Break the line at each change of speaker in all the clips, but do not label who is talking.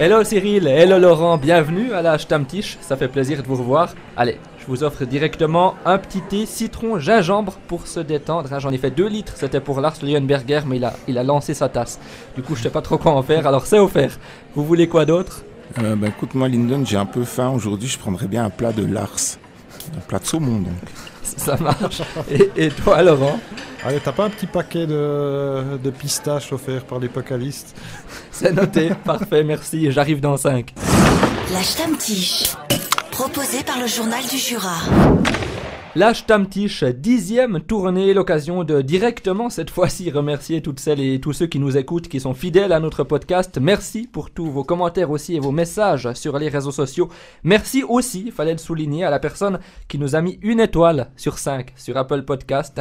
Hello Cyril, hello Laurent, bienvenue à la Stammtisch, ça fait plaisir de vous revoir. Allez, je vous offre directement un petit thé citron gingembre pour se détendre. J'en ai fait 2 litres, c'était pour Lars Leuenberger, mais il a lancé sa tasse. Du coup, je sais pas trop quoi en faire, alors c'est offert. Vous voulez quoi d'autre?
Écoute, moi Lyndon, j'ai un peu faim. Aujourd'hui, je prendrais bien un plat de Lars. Un plat de saumon, donc.
Ça marche. Et toi, Laurent?
Allez, t'as pas un petit paquet de pistaches offerts par l'Apocalypse?
C'est noté, parfait, merci, j'arrive dans 5.
La Stammtisch, proposée par le Journal du Jura.
La Stammtisch, 10e tournée, l'occasion de directement cette fois-ci remercier toutes celles et tous ceux qui nous écoutent, qui sont fidèles à notre podcast. Merci pour tous vos commentaires aussi et vos messages sur les réseaux sociaux. Merci aussi, il fallait le souligner, à la personne qui nous a mis 1 étoile sur 5 sur Apple Podcast,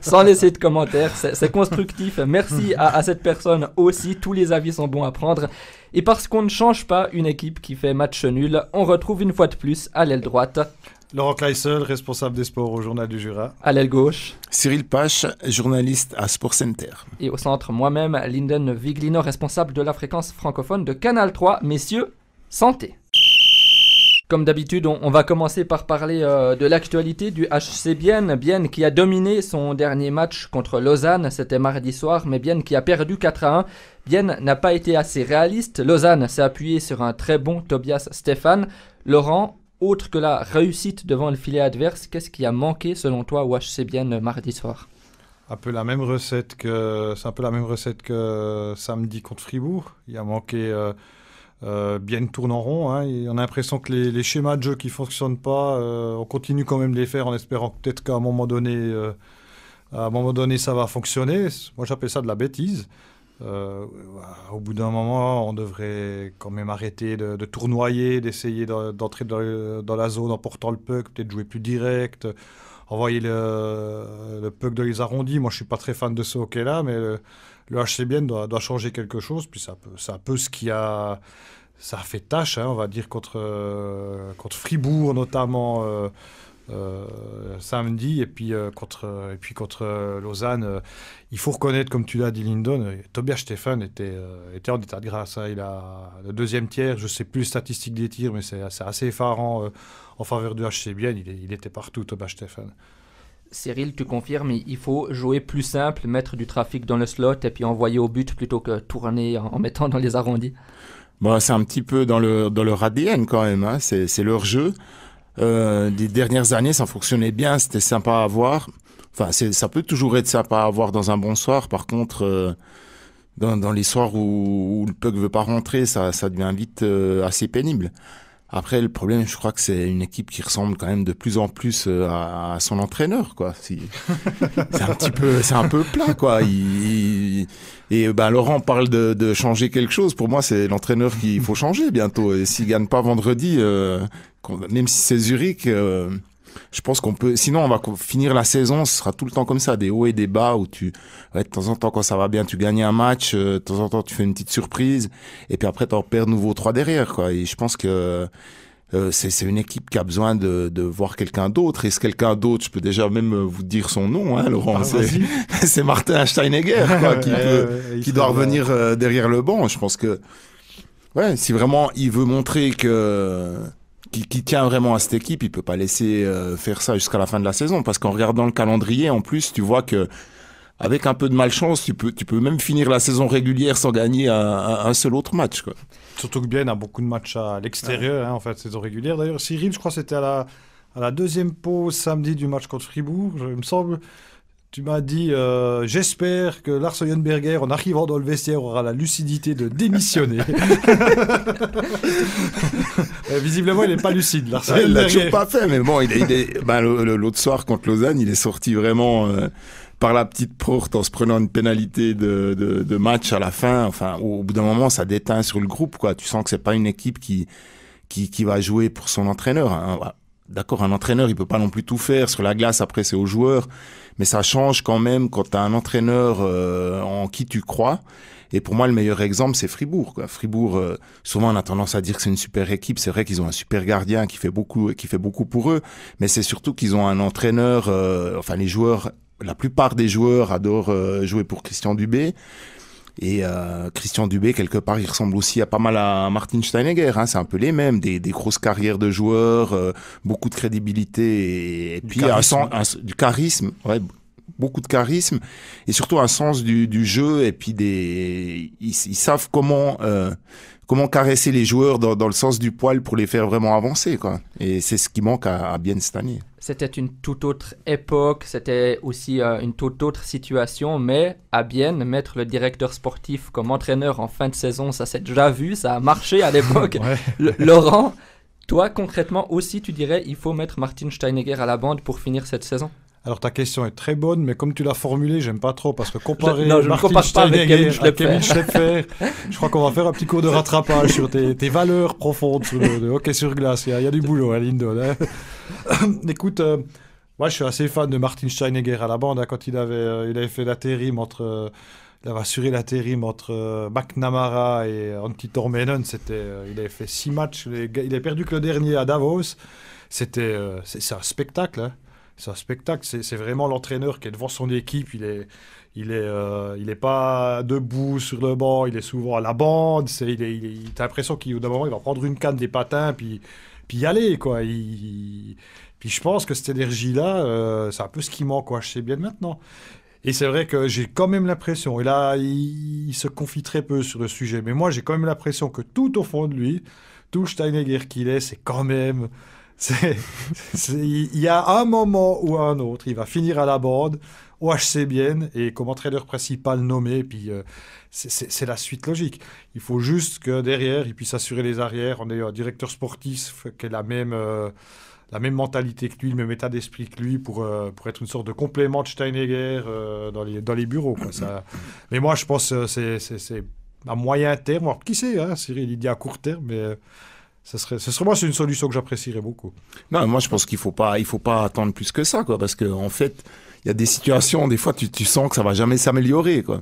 sans laisser de commentaires, c'est constructif. Merci à cette personne aussi, tous les avis sont bons à prendre. Et parce qu'on ne change pas une équipe qui fait match nul, on retrouve une fois de plus à l'aile droite
Laurent Kleissel, responsable des sports au Journal du Jura.
à l'aile gauche.
Cyril Pache, journaliste à Sport Center.
Et au centre, moi-même, Lyndon Viglino, responsable de la fréquence francophone de Canal 3. Messieurs, santé. Comme d'habitude, on va commencer par parler de l'actualité du HC Bienne. Bienne qui a dominé son dernier match contre Lausanne, c'était mardi soir, mais Bienne qui a perdu 4-1. Bienne n'a pas été assez réaliste. Lausanne s'est appuyé sur un très bon Tobias Stéphane. Laurent, autre que la réussite devant le filet adverse, qu'est-ce qui a manqué selon toi au HC Bienne mardi soir?
C'est un peu la même recette que samedi contre Fribourg. Il a manqué Bienne tourne en rond. Hein. On a l'impression que les schémas de jeu qui ne fonctionnent pas, on continue quand même de les faire en espérant peut-être qu'à un moment donné, ça va fonctionner. Moi, j'appelle ça de la bêtise. Au bout d'un moment, on devrait quand même arrêter de tournoyer, d'essayer d'entrer dans la zone en portant le puck, peut-être jouer plus direct, envoyer le puck dans les arrondis. Moi, je ne suis pas très fan de ce hockey-là, mais le HC Bienne doit changer quelque chose. Puis c'est un peu ce qui a... Ça a fait tâche, hein, on va dire, contre Fribourg notamment samedi, et puis contre Lausanne. Il faut reconnaître, comme tu l'as dit, Lyndon, Tobias Stéphane était en état de grâce. Hein. Il a le 2e tiers, je ne sais plus les statistiques des tirs, mais c'est assez effarant en faveur du HC Bienne. Il était partout, Tobias Stéphane.
Cyril, tu confirmes, il faut jouer plus simple, mettre du trafic dans le slot et puis envoyer au but plutôt que tourner en mettant dans les arrondis.
C'est un petit peu dans leur ADN quand même, hein. C'est leur jeu. Les dernières années, ça fonctionnait bien, c'était sympa à voir. Enfin, ça peut toujours être sympa à voir dans un bon soir. Par contre, dans les soirs où le puck veut pas rentrer, ça devient vite assez pénible. Après, le problème, je crois que c'est une équipe qui ressemble quand même de plus en plus à son entraîneur, quoi. C'est un peu plat, quoi. Laurent parle de changer quelque chose. Pour moi, c'est l'entraîneur qu'il faut changer bientôt. Et s'il gagne pas vendredi, même si c'est Zurich, je pense qu'on peut. Sinon, on va finir la saison. Ce sera tout le temps comme ça, des hauts et des bas où de temps en temps, quand ça va bien, tu gagnes un match. De temps en temps, tu fais une petite surprise. Et puis après, t'en perds de nouveau 3 derrière, quoi. Et je pense que c'est une équipe qui a besoin de voir quelqu'un d'autre. Et ce quelqu'un d'autre, je peux déjà même vous dire son nom, hein, Laurent. C'est Martin Steinegger, quoi, qui doit revenir derrière le banc. Je pense que, si vraiment il veut montrer qui tient vraiment à cette équipe, il peut pas laisser faire ça jusqu'à la fin de la saison, parce qu'en regardant le calendrier, en plus, tu vois que avec un peu de malchance, tu peux même finir la saison régulière sans gagner un seul autre match, quoi.
Surtout que Bienne a beaucoup de matchs à l'extérieur, hein, en fait, saison régulière. D'ailleurs, Cyril, je crois que c'était à la 2e pause samedi du match contre Fribourg, il me semble. Tu m'as dit, j'espère que Lars Leuenberger, en arrivant dans le vestiaire, aura la lucidité de démissionner. Visiblement, il n'est pas lucide, Lars Leuenberger.
Il l'a toujours pas fait, mais bon, l'autre soir contre Lausanne, il est sorti vraiment par la petite porte en se prenant une pénalité de match à la fin. Enfin, au bout d'un moment, ça déteint sur le groupe, quoi. Tu sens que c'est pas une équipe qui va jouer pour son entraîneur, hein. D'accord, un entraîneur, il peut pas non plus tout faire. Sur la glace, après, c'est aux joueurs. Mais ça change quand même quand tu as un entraîneur en qui tu crois. Et pour moi, le meilleur exemple, c'est Fribourg, quoi. Fribourg, souvent, on a tendance à dire que c'est une super équipe. C'est vrai qu'ils ont un super gardien qui fait beaucoup pour eux. Mais c'est surtout qu'ils ont un entraîneur, les joueurs, la plupart des joueurs adorent jouer pour Christian Dubé. Et Christian Dubé, quelque part, il ressemble aussi à pas mal à Martin Steinegger. Hein. C'est un peu les mêmes, des grosses carrières de joueurs, beaucoup de crédibilité et puis du charisme. Ouais, beaucoup de charisme et surtout un sens du jeu et puis ils savent comment caresser les joueurs dans le sens du poil pour les faire vraiment avancer, quoi. Et c'est ce qui manque à Bienne cette année.
C'était une toute autre époque, c'était aussi une toute autre situation, mais à Bienne, mettre le directeur sportif comme entraîneur en fin de saison, ça s'est déjà vu, ça a marché à l'époque. Ouais. Laurent, toi concrètement aussi, tu dirais il faut mettre Martin Steinegger à la bande pour finir cette saison?
Alors ta question est très bonne, mais comme tu l'as formulée, j'aime pas trop parce que comparer
je ne compare pas avec
Kevin Schlepfer, je crois qu'on va faire un petit cours de rattrapage sur tes valeurs profondes sur le hockey sur glace. Il y a du boulot à Lindon. Hein. Écoute, moi je suis assez fan de Martin Steinegger à la bande. Hein, quand il avait fait l'intérim il avait assuré l'intérim entre McNamara et Antti Tormeinen. Il avait fait 6 matchs. Il a perdu que le dernier à Davos. C'est un spectacle. Hein. C'est un spectacle, c'est vraiment l'entraîneur qui est devant son équipe, il est pas debout sur le banc, il est souvent à la bande, t'as l'impression qu'au d'un moment il va prendre une canne des patins puis y aller, quoi. Puis je pense que cette énergie-là, c'est un peu ce qui manque, quoi, je sais bien maintenant. Et c'est vrai que j'ai quand même l'impression, et là il se confie très peu sur le sujet, mais moi j'ai quand même l'impression que tout au fond de lui, tout Steinegger qu'il est, c'est quand même... Il y a un moment ou un autre, il va finir à la bande au HC Bienne et comme entraîneur principal nommé, puis c'est la suite logique. Il faut juste que derrière, il puisse assurer les arrières. On est un directeur sportif qui a la même mentalité que lui, le même état d'esprit que lui pour être une sorte de complément de Steinegger dans les bureaux, quoi. Mais moi, je pense que c'est à moyen terme, alors, qui sait, hein, Cyril, il dit à court terme, mais... Ce serait moi, c'est une solution que j'apprécierais beaucoup.
Non, moi je pense qu'il faut pas attendre plus que ça, quoi, parce que en fait, il y a des situations, des fois tu sens que ça va jamais s'améliorer, quoi.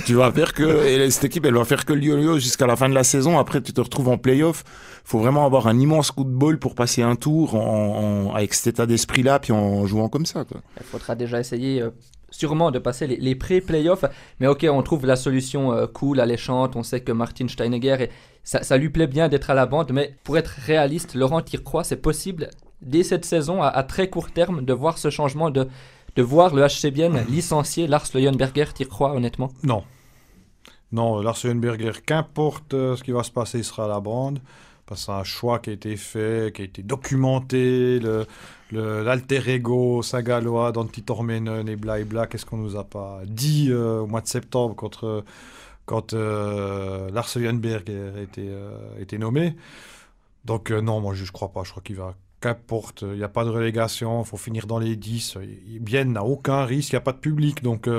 Tu vas faire et cette équipe, elle va faire que le yo-yo jusqu'à la fin de la saison. Après, tu te retrouves en play-off. Faut vraiment avoir un immense coup de bol pour passer un tour avec cet état d'esprit-là, puis en jouant comme ça, quoi.
Il faudra déjà essayer. Sûrement de passer les pré-playoffs, mais ok, on trouve la solution cool, alléchante, on sait que Martin Steinegger, ça lui plaît bien d'être à la bande, mais pour être réaliste, Laurent, t'y crois, c'est possible dès cette saison, à très court terme, de voir ce changement, de voir le HC Bienne licencier Lars Leuenberger, t'y crois honnêtement?
Non, Lars Leuenberger, qu'importe ce qui va se passer, il sera à la bande. Parce que c'est un choix qui a été fait, qui a été documenté, l'alter ego saint-gallois d'Antti Tormeinen et bla, qu'est-ce qu'on nous a pas dit au mois de septembre quand Lars Leuenberger a été nommé. Donc non, moi je crois pas, je crois qu'il va... Qu'importe, il n'y a pas de relégation, il faut finir dans les 10. Bienne n'a aucun risque, il n'y a pas de public, donc...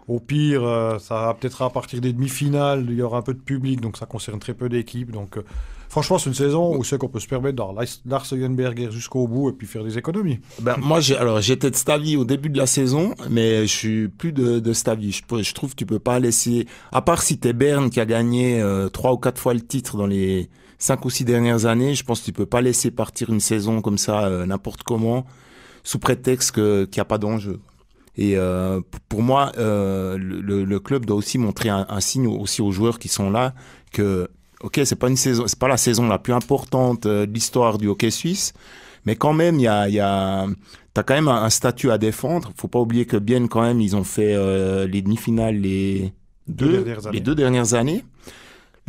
Au pire, ça va peut-être à partir des demi-finales, il y aura un peu de public, donc ça concerne très peu d'équipes. Donc, franchement, c'est une saison où c'est qu'on peut se permettre d'avoir Lars Leuenberger jusqu'au bout et puis faire des économies.
Moi, j'étais de cet avis au début de la saison, mais je suis plus de cet avis. Je trouve que tu peux pas laisser, à part si t'es Berne qui a gagné 3 ou 4 fois le titre dans les 5 ou 6 dernières années, je pense que tu peux pas laisser partir une saison comme ça n'importe comment, sous prétexte qu'il n'y a pas d'enjeu. Et pour moi, le club doit aussi montrer un signe aussi aux joueurs qui sont là que, ok, c'est pas la saison la plus importante de l'histoire du hockey suisse, mais quand même, t'as quand même un statut à défendre. Faut pas oublier que Bienne, quand même, ils ont fait les demi-finales les deux dernières années.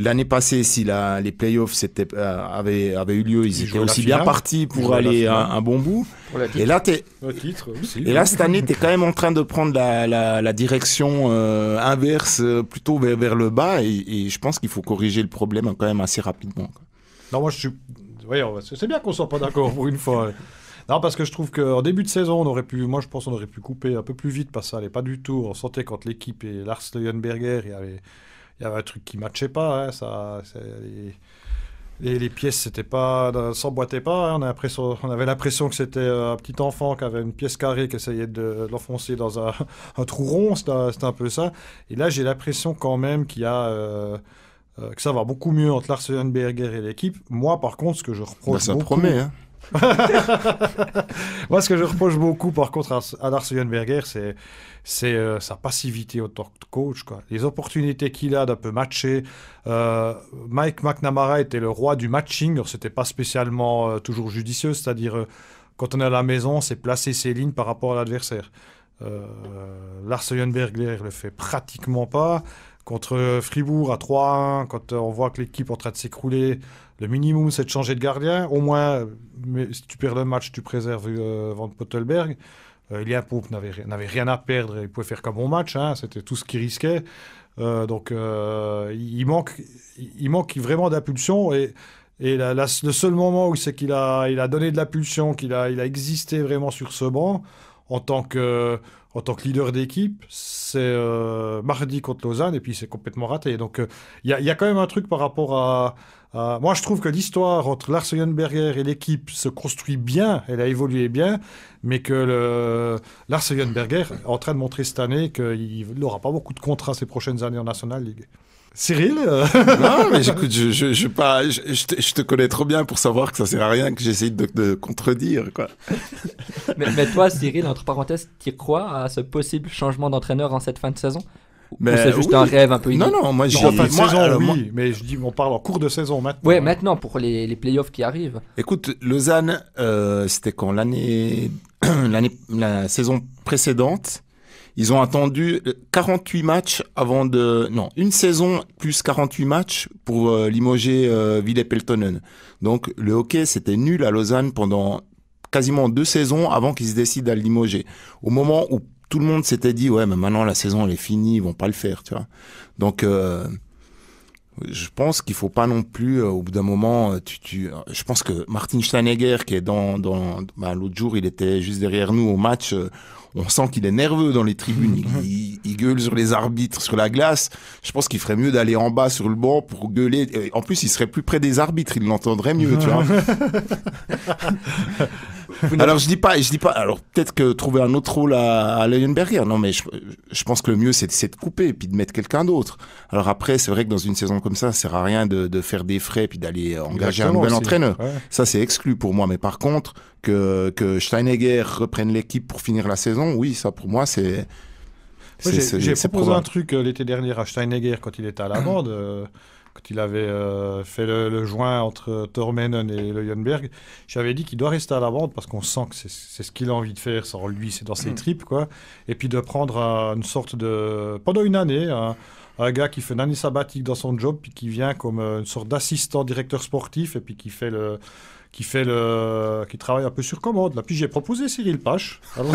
L'année passée, si les playoffs avaient eu lieu, ils étaient aussi bien partis pour aller un bon bout. Et là, cette année, tu es quand même en train de prendre la direction inverse, plutôt vers le bas. Et je pense qu'il faut corriger le problème quand même assez rapidement, quoi.
Non, moi, c'est bien qu'on soit pas d'accord pour une fois. Non, parce que je trouve qu'en début de saison, moi, je pense qu'on aurait pu couper un peu plus vite parce que ça allait pas du tout. On sentait quand l'équipe et Lars Leuenberger, il y avait un truc qui ne matchait pas. Hein, les pièces s'emboîtaient pas. Hein, on avait l'impression que c'était un petit enfant qui avait une pièce carrée qui essayait de l'enfoncer dans un trou rond. C'était un peu ça. Et là, j'ai l'impression quand même qu'il y a... que ça va beaucoup mieux entre Lars Leuenberger et l'équipe. Moi, par contre, ce que je reproche
ça promet, hein.
Moi, ce que je reproche beaucoup, par contre, à Lars Leuenberger, c'est sa passivité en tant que coach, quoi. Les opportunités qu'il a d'un peu matcher. Mike McNamara était le roi du matching. Alors, c'était pas spécialement toujours judicieux, c'est-à-dire quand on est à la maison, c'est placer ses lignes par rapport à l'adversaire. Lars Leuenberger le fait pratiquement pas. Contre Fribourg à 3-1, quand on voit que l'équipe est en train de s'écrouler, le minimum c'est de changer de gardien. Au moins, mais si tu perds le match, tu préserves Van Pottelberg. Ilya Pope n'avait rien à perdre, il pouvait faire qu'un bon match, hein, c'était tout ce qu'il risquait. Donc il manque vraiment d'impulsion. Et le seul moment où c'est qu'il a donné de l'impulsion, qu'il a existé vraiment sur ce banc, en tant que leader d'équipe, c'est mardi contre Lausanne, et puis c'est complètement raté. Donc il y a quand même un truc par rapport à... Moi, je trouve que l'histoire entre Lars Leuenberger et l'équipe se construit bien, elle a évolué bien, mais que Lars Leuenberger est en train de montrer cette année qu'il n'aura pas beaucoup de contrats ces prochaines années en National League. Cyril
Non, mais écoute, je te connais trop bien pour savoir que ça sert à rien que j'essaye de contredire, quoi.
Mais toi, Cyril, entre parenthèses, tu crois à ce possible changement d'entraîneur en cette fin de saison?
Mais
ou c'est juste un rêve un peu idiot?
Non, moi,
en fin de saison, oui, mais je dis, on parle en cours de saison maintenant.
Ouais, maintenant, pour les playoffs qui arrivent.
Écoute, Lausanne, c'était quand la saison précédente, ils ont attendu 48 matchs avant de... Non, une saison plus 48 matchs pour limoger Ville Peltonen. Donc, le hockey, c'était nul à Lausanne pendant quasiment 2 saisons avant qu'ils se décident à le limoger. Au moment où tout le monde s'était dit, ouais, mais maintenant la saison, elle est finie, ils vont pas le faire, tu vois. Donc, je pense qu'il faut pas non plus, au bout d'un moment, je pense que Martin Steinegger, qui est l'autre jour, il était juste derrière nous au match, on sent qu'il est nerveux dans les tribunes, il gueule sur les arbitres, sur la glace. Je pense qu'il ferait mieux d'aller en bas sur le banc pour gueuler. En plus, il serait plus près des arbitres, il l'entendrait mieux, tu vois. Alors, je dis pas, alors peut-être que trouver un autre rôle à Leuenberger. Non, mais je pense que le mieux, c'est de couper et puis de mettre quelqu'un d'autre. Alors après, c'est vrai que dans une saison comme ça sert à rien de faire des frais puis d'aller engager un nouvel entraîneur. Ouais. Ça, c'est exclu pour moi. Mais par contre, que Steinegger reprenne l'équipe pour finir la saison, oui, ça pour moi, c'est...
J'ai proposé un truc l'été dernier à Steinegger quand il était à la bande. Quand il avait fait le joint entre Tormenen et Leuenberg, j'avais dit qu'il doit rester à la bande parce qu'on sent que c'est ce qu'il a envie de faire. Sans lui, c'est dans ses tripes, quoi. Et puis de prendre une sorte de... Pendant une année, un gars qui fait une année sabbatique dans son job, puis qui vient comme une sorte d'assistant directeur sportif, et puis qui travaille un peu sur commande. Là. Puis j'ai proposé Cyril Pache. Alors...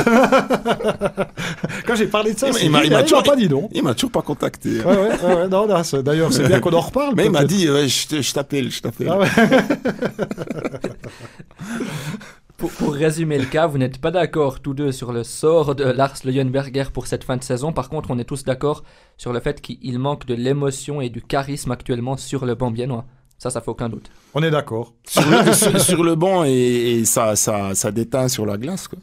Quand j'ai parlé de ça, il m'a toujours pas dit non.
Il m'a toujours pas contacté.
Ouais, non, d'ailleurs, c'est bien qu'on en reparle.
Mais il m'a dit, je t'appelle. Ah ouais.
Pour résumer le cas, vous n'êtes pas d'accord tous deux sur le sort de Lars Leuenberger pour cette fin de saison. Par contre, on est tous d'accord sur le fait qu'il manque de l'émotion et du charisme actuellement sur le banc biennois. Ça fait aucun doute.
On est d'accord.
Sur le banc et ça déteint sur la glace, quoi.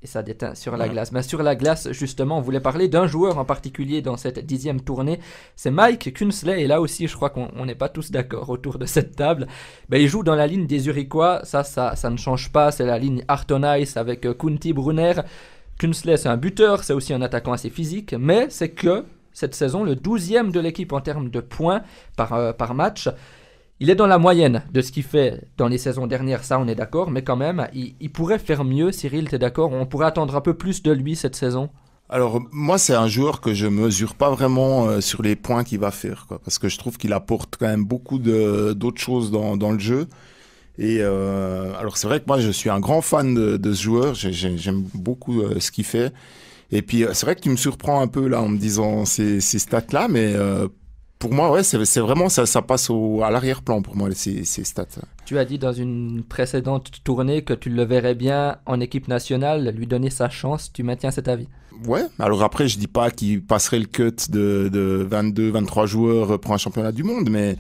Et ça déteint sur la glace. Mais sur la glace, justement, on voulait parler d'un joueur en particulier dans cette 10e tournée. C'est Mike Künzle. Et là aussi, je crois qu'on n'est pas tous d'accord autour de cette table. Il joue dans la ligne des Zurichois. Ça ne change pas. C'est la ligne Artonais avec Kunti Brunner. Künzle, c'est un buteur. C'est aussi un attaquant assez physique. Mais c'est que cette saison, le 12e de l'équipe en termes de points par match. Il est dans la moyenne de ce qu'il fait dans les saisons dernières, ça on est d'accord, mais quand même, il pourrait faire mieux, Cyril, t'es d'accord? On pourrait attendre un peu plus de lui cette saison?
Alors moi c'est un joueur que je mesure pas vraiment sur les points qu'il va faire, quoi, parce que je trouve qu'il apporte quand même beaucoup d'autres choses dans le jeu. Et alors c'est vrai que moi je suis un grand fan de ce joueur, j'aime beaucoup ce qu'il fait. Et puis c'est vrai que tu me surprends un peu là en me disant ces stats-là, mais... pour moi, ouais, c'est vraiment ça passe à l'arrière-plan pour moi, ces stats.
Tu as dit dans une précédente tournée que tu le verrais bien en équipe nationale, lui donner sa chance. Tu maintiens cet avis?
Ouais, alors après, je dis pas qu'il passerait le cut de 22, 23 joueurs pour un championnat du monde, mais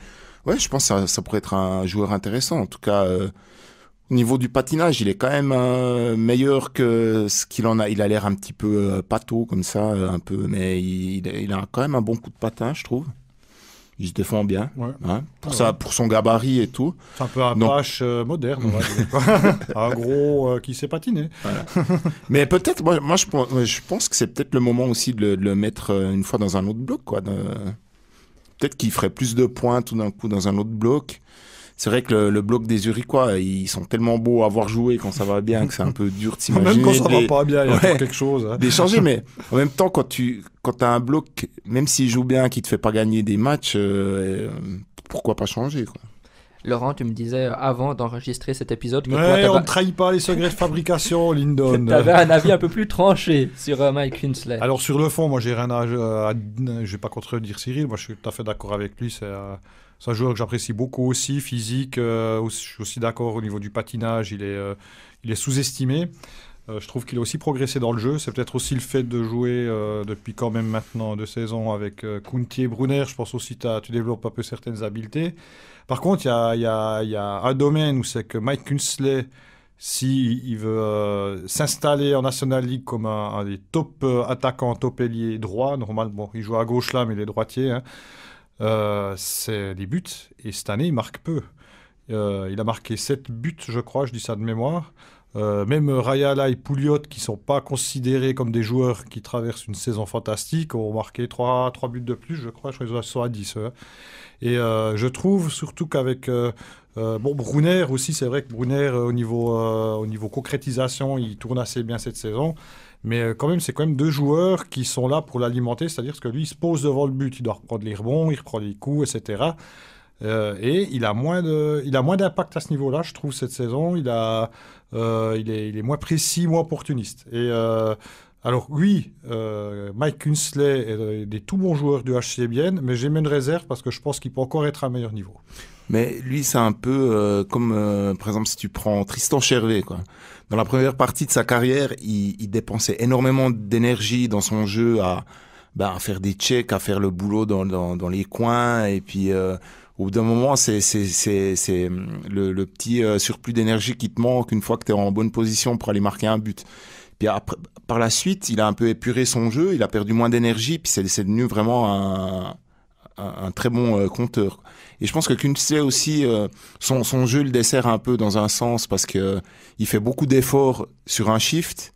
ouais, je pense que ça pourrait être un joueur intéressant. En tout cas, au niveau du patinage, il est quand même meilleur que ce qu'il en a. Il a l'air un petit peu pâteau comme ça, un peu, mais il a quand même un bon coup de patin, je trouve. Il se défend bien,
Ouais.
hein, pour son gabarit et tout.
C'est un peu un
Non.
Pache moderne, on va dire, quoi. Un gros qui sait patiner.
Mais peut-être, moi je pense que c'est peut-être le moment aussi de le mettre une fois dans un autre bloc, quoi. Peut-être qu'il ferait plus de points tout d'un coup dans un autre bloc. C'est vrai que le bloc des Zurichois, ils sont tellement beaux à voir jouer quand ça va bien que c'est un peu dur de s'imaginer.
Même quand ça
de les-
va pas bien, il y a
Ouais.
toujours quelque chose. Hein.
d'échanger, mais en même temps, quand t'as un bloc, même s'il joue bien, qui te fait pas gagner des matchs, pourquoi pas changer, quoi.
Laurent, tu me disais avant d'enregistrer cet épisode que
Ouais, on
toi,
ne trahit pas les secrets de fabrication, Lyndon.
t'avais un avis un peu plus tranché sur Mike Kinsley.
Alors sur le fond, moi j'ai rien je vais pas contredire Cyril, moi je suis tout à fait d'accord avec lui, c'est un joueur que j'apprécie beaucoup aussi, physique, je suis aussi d'accord au niveau du patinage, il est sous-estimé. Je trouve qu'il a aussi progressé dans le jeu, c'est peut-être aussi le fait de jouer depuis quand même maintenant 2 saisons avec Kunti et Brunner, je pense aussi que tu développes un peu certaines habiletés. Par contre, il y a un domaine où c'est que Mike Kinsley, s'il veut s'installer en National League comme un des top attaquants, top ailier droit, normalement, il joue à gauche là, mais il est droitier, hein, c'est les buts. Et cette année, il marque peu. Il a marqué 7 buts, je crois, je dis ça de mémoire. Même Rayala et Pouliot, qui ne sont pas considérés comme des joueurs qui traversent une saison fantastique, ont marqué 3 buts de plus, je crois qu'ils sont à 10. Et je trouve surtout qu'avec Brunner aussi, c'est vrai que Brunner, au niveau concrétisation, il tourne assez bien cette saison. Mais quand même, c'est quand même 2 joueurs qui sont là pour l'alimenter, c'est-à-dire que lui, il se pose devant le but, il doit reprendre les rebonds, il reprend les coups, etc. Et il a moins d'impact à ce niveau-là, je trouve, cette saison. Il est moins précis, moins opportuniste. Et alors oui, Mike Kinsley est des tout bons joueurs du HC Bienne, mais j'ai mis une réserve parce que je pense qu'il peut encore être à un meilleur niveau.
Mais lui, c'est un peu comme, par exemple, si tu prends Tristan Chervet, quoi. Dans la première partie de sa carrière, il dépensait énormément d'énergie dans son jeu à faire des checks, à faire le boulot dans les coins. Et puis, au bout d'un moment, c'est le petit surplus d'énergie qui te manque une fois que tu es en bonne position pour aller marquer un but. Puis après, par la suite, il a un peu épuré son jeu, il a perdu moins d'énergie, puis c'est devenu vraiment un très bon compteur. Et je pense que Kinsley aussi, son jeu le dessert un peu dans un sens parce que il fait beaucoup d'efforts sur un shift.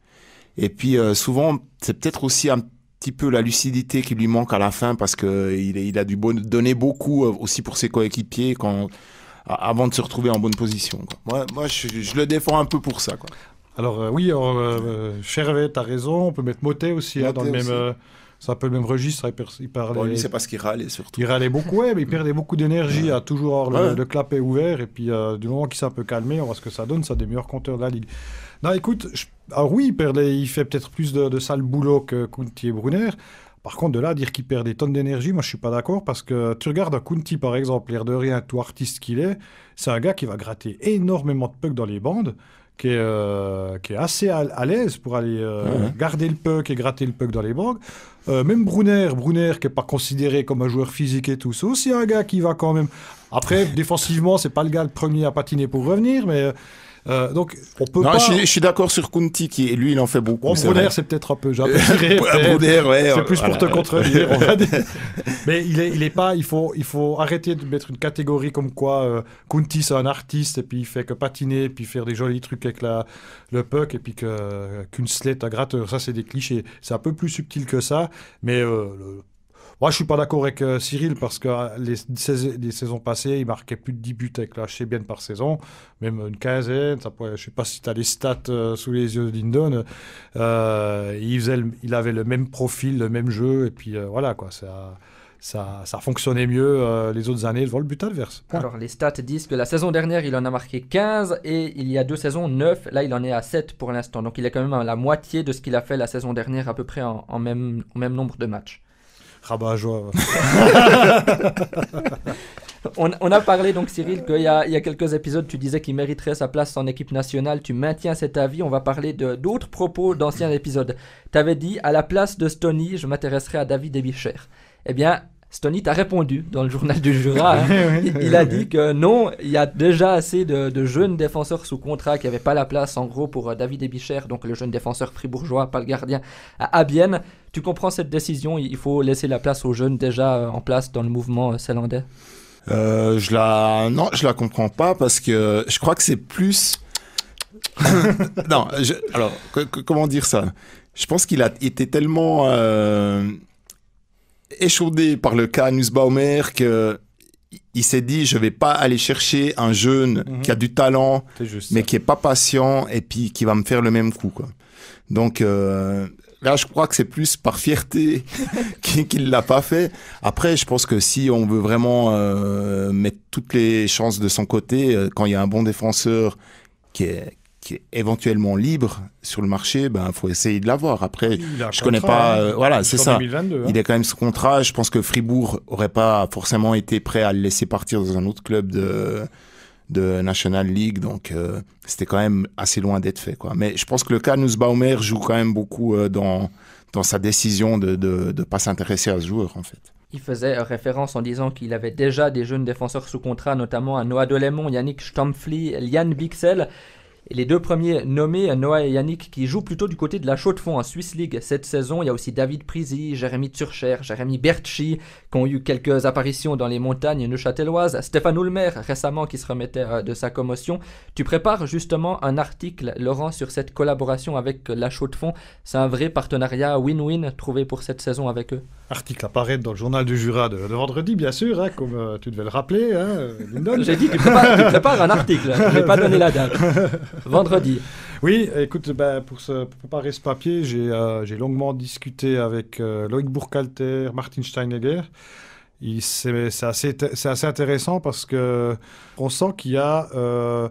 Et puis souvent, c'est peut-être aussi un petit peu la lucidité qui lui manque à la fin parce que il a dû donner beaucoup aussi pour ses coéquipiers avant de se retrouver en bonne position, quoi. Moi je le défends un peu pour ça, quoi.
Alors Chervet, t'as raison, on peut mettre Motet aussi,
Motet
dans le
aussi.
même... c'est un peu le même registre. Il parlait,
Bon, lui, c'est parce qu'il râlait surtout.
il râlait beaucoup, ouais, mais il perdait beaucoup d'énergie à toujours avoir
Ouais.
le clapet ouvert. Et puis, du moment qu'il s'est un peu calmé, on voit ce que ça donne. Ça a des meilleurs compteurs de la Ligue. Non, écoute, oui, il fait peut-être plus de sale boulot que Kunti et Brunner. Par contre, de là à dire qu'il perd des tonnes d'énergie, moi, je suis pas d'accord. Parce que tu regardes un Kunti, par exemple, l'air de rien, tout artiste qu'il est, c'est un gars qui va gratter énormément de pucks dans les bandes. Qui est assez à l'aise pour aller garder le puck et gratter le puck dans les bandes. Même Brunner qui n'est pas considéré comme un joueur physique et tout, c'est aussi un gars qui va quand même... Après, défensivement, c'est pas le gars le premier à patiner pour revenir, mais... donc, on peut
Non,
pas...
je suis d'accord sur Kunti, lui, il en fait beaucoup.
Bon,
c'est
Brunner,
vrai.
c'est peut-être un peu... J'ai un peu tiré,
Brunner, ouais.
c'est plus pour
voilà.
te contredire, on va dire. Mais il est pas... Il faut arrêter de mettre une catégorie comme quoi Kunti, c'est un artiste, et puis il fait que patiner, puis faire des jolis trucs avec le puck, et puis que Kinsley est un gratteur. Ça, c'est des clichés. C'est un peu plus subtil que ça, mais... Moi, je suis pas d'accord avec Cyril parce que les saisons passées, il marquait plus de 10 buts avec la HC Bienne par saison, même une quinzaine. Je sais pas si tu as les stats sous les yeux de Lyndon. Il avait le même profil, le même jeu, et puis voilà, quoi. Ça fonctionnait mieux les autres années devant le but adverse. Point.
Alors, les stats disent que la saison dernière, il en a marqué 15 et il y a 2 saisons, 9. Là, il en est à 7 pour l'instant. Donc, il est quand même à la moitié de ce qu'il a fait la saison dernière, à peu près au même nombre de matchs.
Rabat-joie.
On a parlé donc, Cyril, qu'il y a quelques épisodes, tu disais qu'il mériterait sa place en équipe nationale. Tu maintiens cet avis. On va parler d'autres propos d'anciens épisodes. Tu avais dit, à la place de Stoney, je m'intéresserai à David Ebicher. Eh bien, Stoney t'a répondu dans le journal du Jura. Hein. Il a dit que non, il y a déjà assez de jeunes défenseurs sous contrat qui n'avaient pas la place, en gros, pour David Ebicher, donc le jeune défenseur fribourgeois, pas le gardien, à Abienne. Tu comprends cette décision? Il faut laisser la place aux jeunes déjà en place dans le mouvement zélandais.
Non, je la comprends pas parce que je crois que c'est plus... non, alors, comment dire ça? Je pense qu'il a été tellement... échaudé par le cas Nussbaumer qu'il s'est dit je vais pas aller chercher un jeune qui a du talent mais qui est pas patient et puis qui va me faire le même coup quoi. Donc là je crois que c'est plus par fierté qu'il l'a pas fait. Après je pense que si on veut vraiment mettre toutes les chances de son côté quand il y a un bon défenseur qui est éventuellement libre sur le marché, faut essayer de l'avoir. Après, je connais pas, voilà, c'est ça.
2022,
il est quand même sous contrat. Je pense que Fribourg aurait pas forcément été prêt à le laisser partir dans un autre club de National League, donc c'était quand même assez loin d'être fait, quoi. Mais je pense que le cas Nussbaumer joue quand même beaucoup dans sa décision de pas s'intéresser à ce joueur, en fait.
Il faisait référence en disant qu'il avait déjà des jeunes défenseurs sous contrat, notamment à Noah Delémont, Yannick Stampfli, Lian Bixel. Et les deux premiers nommés, Noah et Yannick, qui jouent plutôt du côté de la Chaux-de-Fonds en Swiss League cette saison. Il y a aussi David Prizy, Jérémy Turcher, Jérémy Bertschy, qui ont eu quelques apparitions dans les montagnes neuchâteloises. Stéphane Ulmer, récemment, qui se remettait de sa commotion. Tu prépares justement un article, Laurent, sur cette collaboration avec la Chaux-de-Fonds. C'est un vrai partenariat win-win trouvé pour cette saison avec eux.
Article apparaît dans le journal du Jura de vendredi, bien sûr, hein, comme tu devais le rappeler. Hein,
j'ai dit, tu prépares un article, je n'ai pas donné la date. Vendredi.
Oui, écoute, pour préparer ce papier, j'ai longuement discuté avec Loïc Burkhalter, Martin Steinegger. C'est assez intéressant parce qu'on sent qu'il y a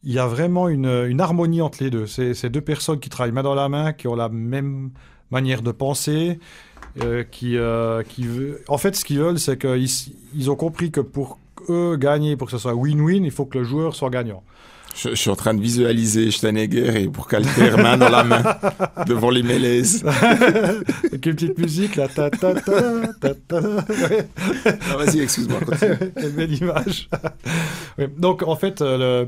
vraiment une harmonie entre les deux. C'est deux personnes qui travaillent main dans la main, qui ont la même manière de penser. En fait, ce qu'ils veulent, c'est qu'ils ont compris que pour eux gagner, pour que ce soit win-win, il faut que le joueur soit gagnant.
Je suis en train de visualiser Steinegger et Burkhalter main dans la main devant les mélèzes.
Avec une petite musique là, ta ta ta ta ta.
Ah, vas-y, excuse-moi.
Quelle belle image. Oui, donc en fait, ce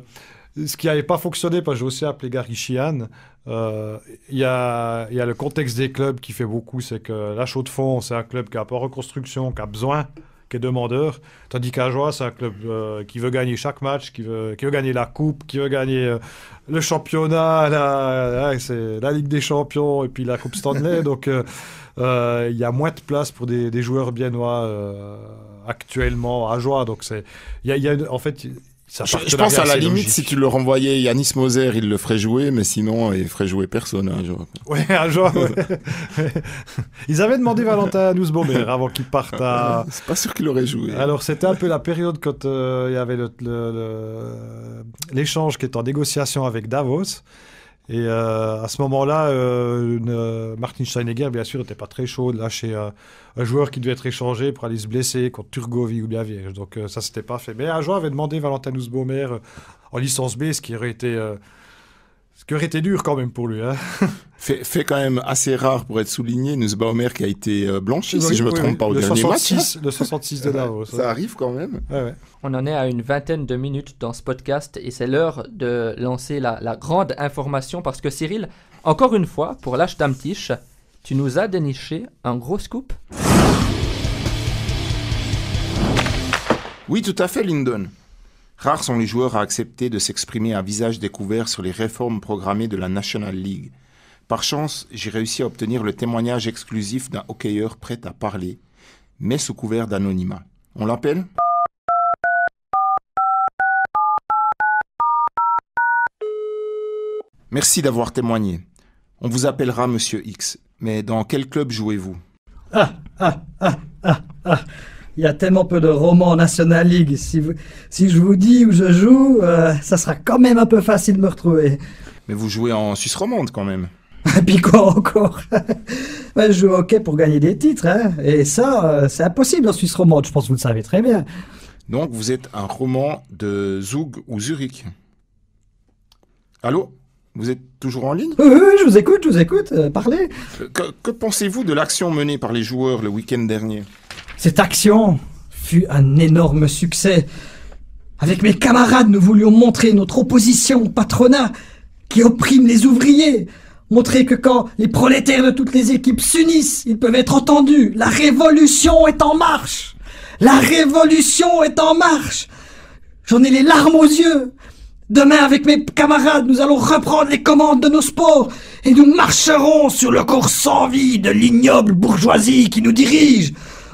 qui n'avait pas fonctionné, parce que j'ai aussi appelé Gary Sheehan, il y a le contexte des clubs qui fait beaucoup, c'est que la Chaux-de-Fonds, c'est un club qui est un peu en reconstruction, qui a besoin, qui est demandeur, tandis qu'Ajoie, c'est un club qui veut gagner chaque match, qui veut gagner la coupe, qui veut gagner le championnat, c'est la Ligue des Champions et puis la Coupe Stanley, donc il y a moins de place pour des joueurs biennois actuellement à Ajoie, donc en fait...
Je pense à la limite, logique. Si tu leur envoyais Yanis Moser, il le ferait jouer, mais sinon, il ferait jouer personne à Ajoie.
Ouais, Ajoie, ouais. Ils avaient demandé Valentin Nussbaumer avant qu'il parte à...
C'est pas sûr qu'il aurait joué.
Alors, c'était un peu la période quand il y avait l'échange qui était en négociation avec Davos. Et à ce moment-là, Martin Steinegger, bien sûr, n'était pas très chaud de lâcher un joueur qui devait être échangé pour aller se blesser contre Turgovie ou Biaviège. Donc ça, c'était pas fait. Mais Ajoie avait demandé Valentin Nussbaumer en licence B, ce qui aurait été dur quand même pour lui. Hein.
Fait quand même assez rare pour être souligné, Nussbaumer qui a été blanchi, si je ne me trompe pas, au dernier match.
Le 66 de Davos.
Ça arrive quand même.
Ouais.
On en est à une vingtaine de minutes dans ce podcast et c'est l'heure de lancer la grande information parce que Cyril, encore une fois, pour l'Ashtamtisch, tu nous as déniché un gros scoop.
Oui, tout à fait, Lyndon. Rares sont les joueurs à accepter de s'exprimer à visage découvert sur les réformes programmées de la National League. Par chance, j'ai réussi à obtenir le témoignage exclusif d'un hockeyeur prêt à parler, mais sous couvert d'anonymat. On l'appelle ? Merci d'avoir témoigné. On vous appellera Monsieur X. Mais dans quel club jouez-vous ?
Il y a tellement peu de romans en National League. Si je vous dis où je joue, ça sera quand même un peu facile de me retrouver.
Mais vous jouez en Suisse romande quand même.
Et puis quoi encore? Je joue au hockey pour gagner des titres. Hein. Et ça, c'est impossible en Suisse romande. Je pense que vous le savez très bien.
Donc vous êtes un roman de Zug ou Zurich. Allô ? Vous êtes toujours en ligne ?
Oui, je vous écoute, parlez.
Que pensez-vous de l'action menée par les joueurs le week-end dernier ?
Cette action fut un énorme succès. Avec mes camarades, nous voulions montrer notre opposition au patronat qui opprime les ouvriers. Montrer que quand les prolétaires de toutes les équipes s'unissent, ils peuvent être entendus. La révolution est en marche. La révolution est en marche. J'en ai les larmes aux yeux. Demain, avec mes camarades, nous allons reprendre les commandes de nos sports et nous marcherons sur le corps sans vie de l'ignoble bourgeoisie qui nous dirige.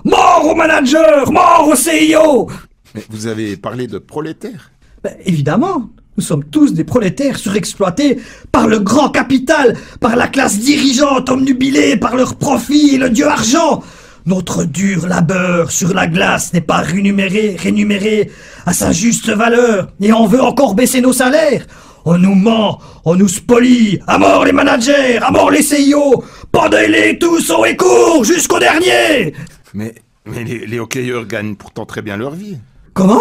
Mort aux managers, mort aux CIO.
Mais vous avez parlé de prolétaires.
Évidemment, nous sommes tous des prolétaires surexploités par le grand capital, par la classe dirigeante omnubilée par leur profit et le dieu argent. Notre dur labeur sur la glace n'est pas rémunéré à sa juste valeur, et on veut encore baisser nos salaires. On nous ment, on nous spolie, à mort les managers, à mort les CIO, pendez-les tous au écourt jusqu'au dernier.
Mais les hockeyeurs gagnent pourtant très bien leur vie.
Comment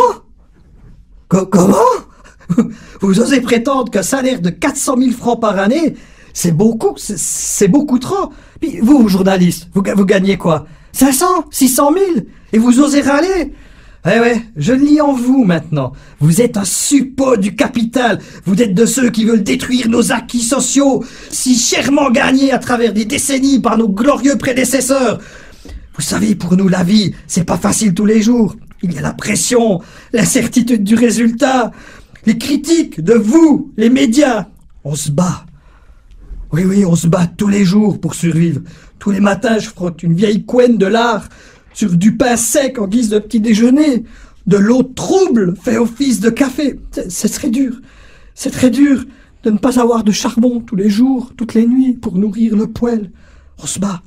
Comment Vous osez prétendre qu'un salaire de 400 000 francs par année, c'est beaucoup, c'est beaucoup trop. Puis vous, journalistes, vous gagnez quoi 500 600 000 Et vous osez râler ouais, je lis en vous maintenant. Vous êtes un suppôt du capital. Vous êtes de ceux qui veulent détruire nos acquis sociaux, si chèrement gagnés à travers des décennies par nos glorieux prédécesseurs. Vous savez, pour nous, la vie, c'est pas facile tous les jours. Il y a la pression, l'incertitude du résultat, les critiques de vous, les médias. On se bat. Oui, on se bat tous les jours pour survivre. Tous les matins, je frotte une vieille couenne de lard sur du pain sec en guise de petit déjeuner. De l'eau trouble fait office de café. C'est très dur. C'est très dur de ne pas avoir de charbon tous les jours, toutes les nuits pour nourrir le poêle. On se bat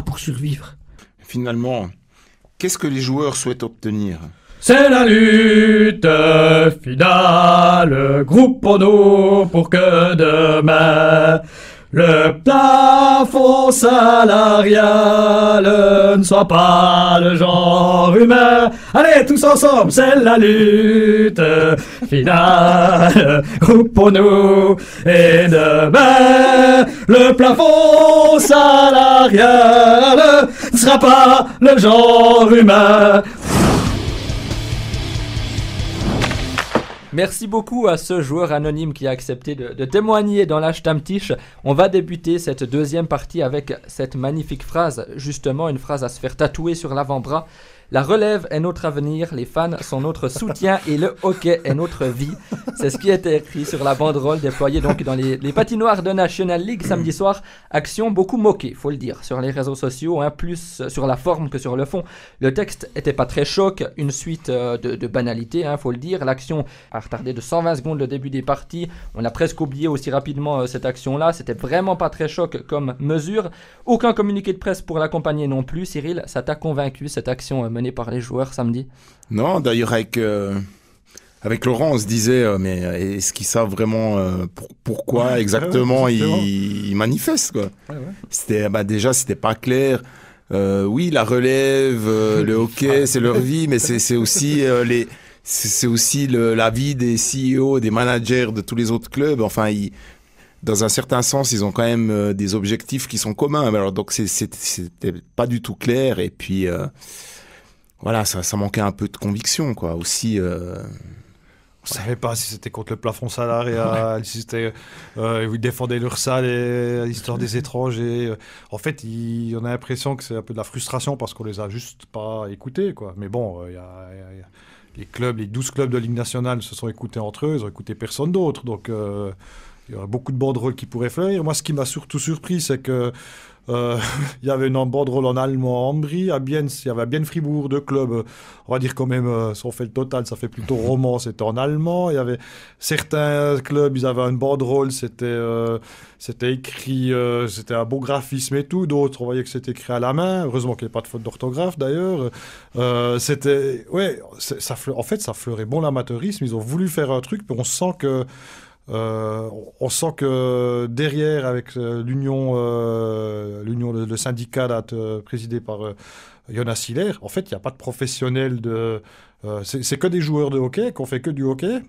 pour survivre.
Finalement, qu'est-ce que les joueurs souhaitent obtenir ?
C'est la lutte finale, groupons-nous pour que demain le plafond salarial ne soit pas le genre humain. Allez, tous ensemble, c'est la lutte finale, groupons-nous et demain le plafond salarial ne sera pas le genre humain.
Merci beaucoup à ce joueur anonyme qui a accepté de témoigner dans la Stammtisch. On va débuter cette deuxième partie avec cette magnifique phrase, justement une phrase à se faire tatouer sur l'avant-bras. La relève est notre avenir, les fans sont notre soutien et le hockey est notre vie. C'est ce qui était écrit sur la banderole déployée donc dans les patinoires de National League samedi soir. Action beaucoup moquée, faut le dire, sur les réseaux sociaux, plus sur la forme que sur le fond. Le texte était pas très choc, une suite de banalités, faut le dire. L'action a retardé de 120 secondes le début des parties. On a presque oublié aussi rapidement cette action-là. C'était vraiment pas très choc comme mesure. Aucun communiqué de presse pour l'accompagner non plus. Cyril, ça t'a convaincu cette action menée par les joueurs samedi? Non,
d'ailleurs avec Laurent on se disait mais est-ce qu'ils savent vraiment pourquoi exactement ils manifestent quoi. C'était déjà c'était pas clair. Oui, la relève, le hockey c'est leur vie, mais c'est aussi la vie des CEO, des managers de tous les autres clubs. Enfin dans un certain sens, ils ont quand même des objectifs qui sont communs. Alors donc c'était pas du tout clair, et puis voilà, ça manquait un peu de conviction, quoi. Aussi, on
savait pas si c'était contre le plafond salarial, si c'était ils défendaient leur salle et l'histoire des étrangers. En fait, on a l'impression que c'est un peu de la frustration parce qu'on les a juste pas écoutés, quoi. Mais bon, les clubs, les 12 clubs de Ligue nationale se sont écoutés entre eux, ils ont écouté personne d'autre. Donc, il y aurait beaucoup de banderoles qui pourraient fleurir. Moi, ce qui m'a surtout surpris, c'est que il y avait une banderole en allemand à Ambry, à Bienne, il y avait à Bienne Fribourg, deux clubs, on va dire quand même, si on fait le total, ça fait plutôt roman, c'était en allemand. Il y avait certains clubs, ils avaient une banderole, c'était écrit, c'était un beau graphisme et tout, d'autres, on voyait que c'était écrit à la main, heureusement qu'il n'y avait pas de faute d'orthographe d'ailleurs. En fait, ça fleurait bon l'amateurisme, ils ont voulu faire un truc, puis on sent que derrière, avec l'union, le syndicat là, présidé par Jonas Hiller, en fait, il n'y a pas de professionnels c'est que des joueurs de hockey qui ont fait que du hockey.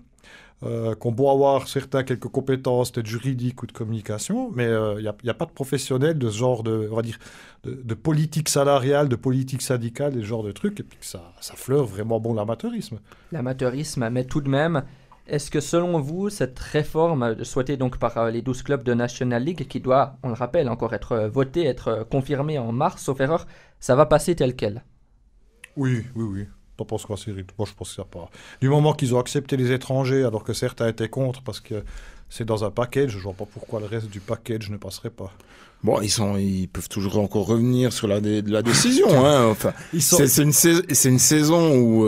qu'on doit avoir certains quelques compétences peut-être juridiques ou de communication, mais il n'y a pas de professionnels de ce genre on va dire, de politique salariale, de politique syndicale, et ce genre de trucs, et puis que ça fleure vraiment l'amateurisme.
L'amateurisme, mais tout de même, est-ce que selon vous, cette réforme souhaitée donc par les 12 clubs de National League, qui doit, on le rappelle, encore être votée, être confirmée en mars, sauf erreur, ça va passer tel quel?
Oui. T'en penses quoi, Cyril? Moi, je pense que ça pas. Du moment qu'ils ont accepté les étrangers, alors que certains étaient contre, parce que c'est dans un package, je vois pas pourquoi le reste du package ne passerait pas.
Bon, ils peuvent toujours encore revenir sur la décision. Hein. Enfin, c'est une saison où,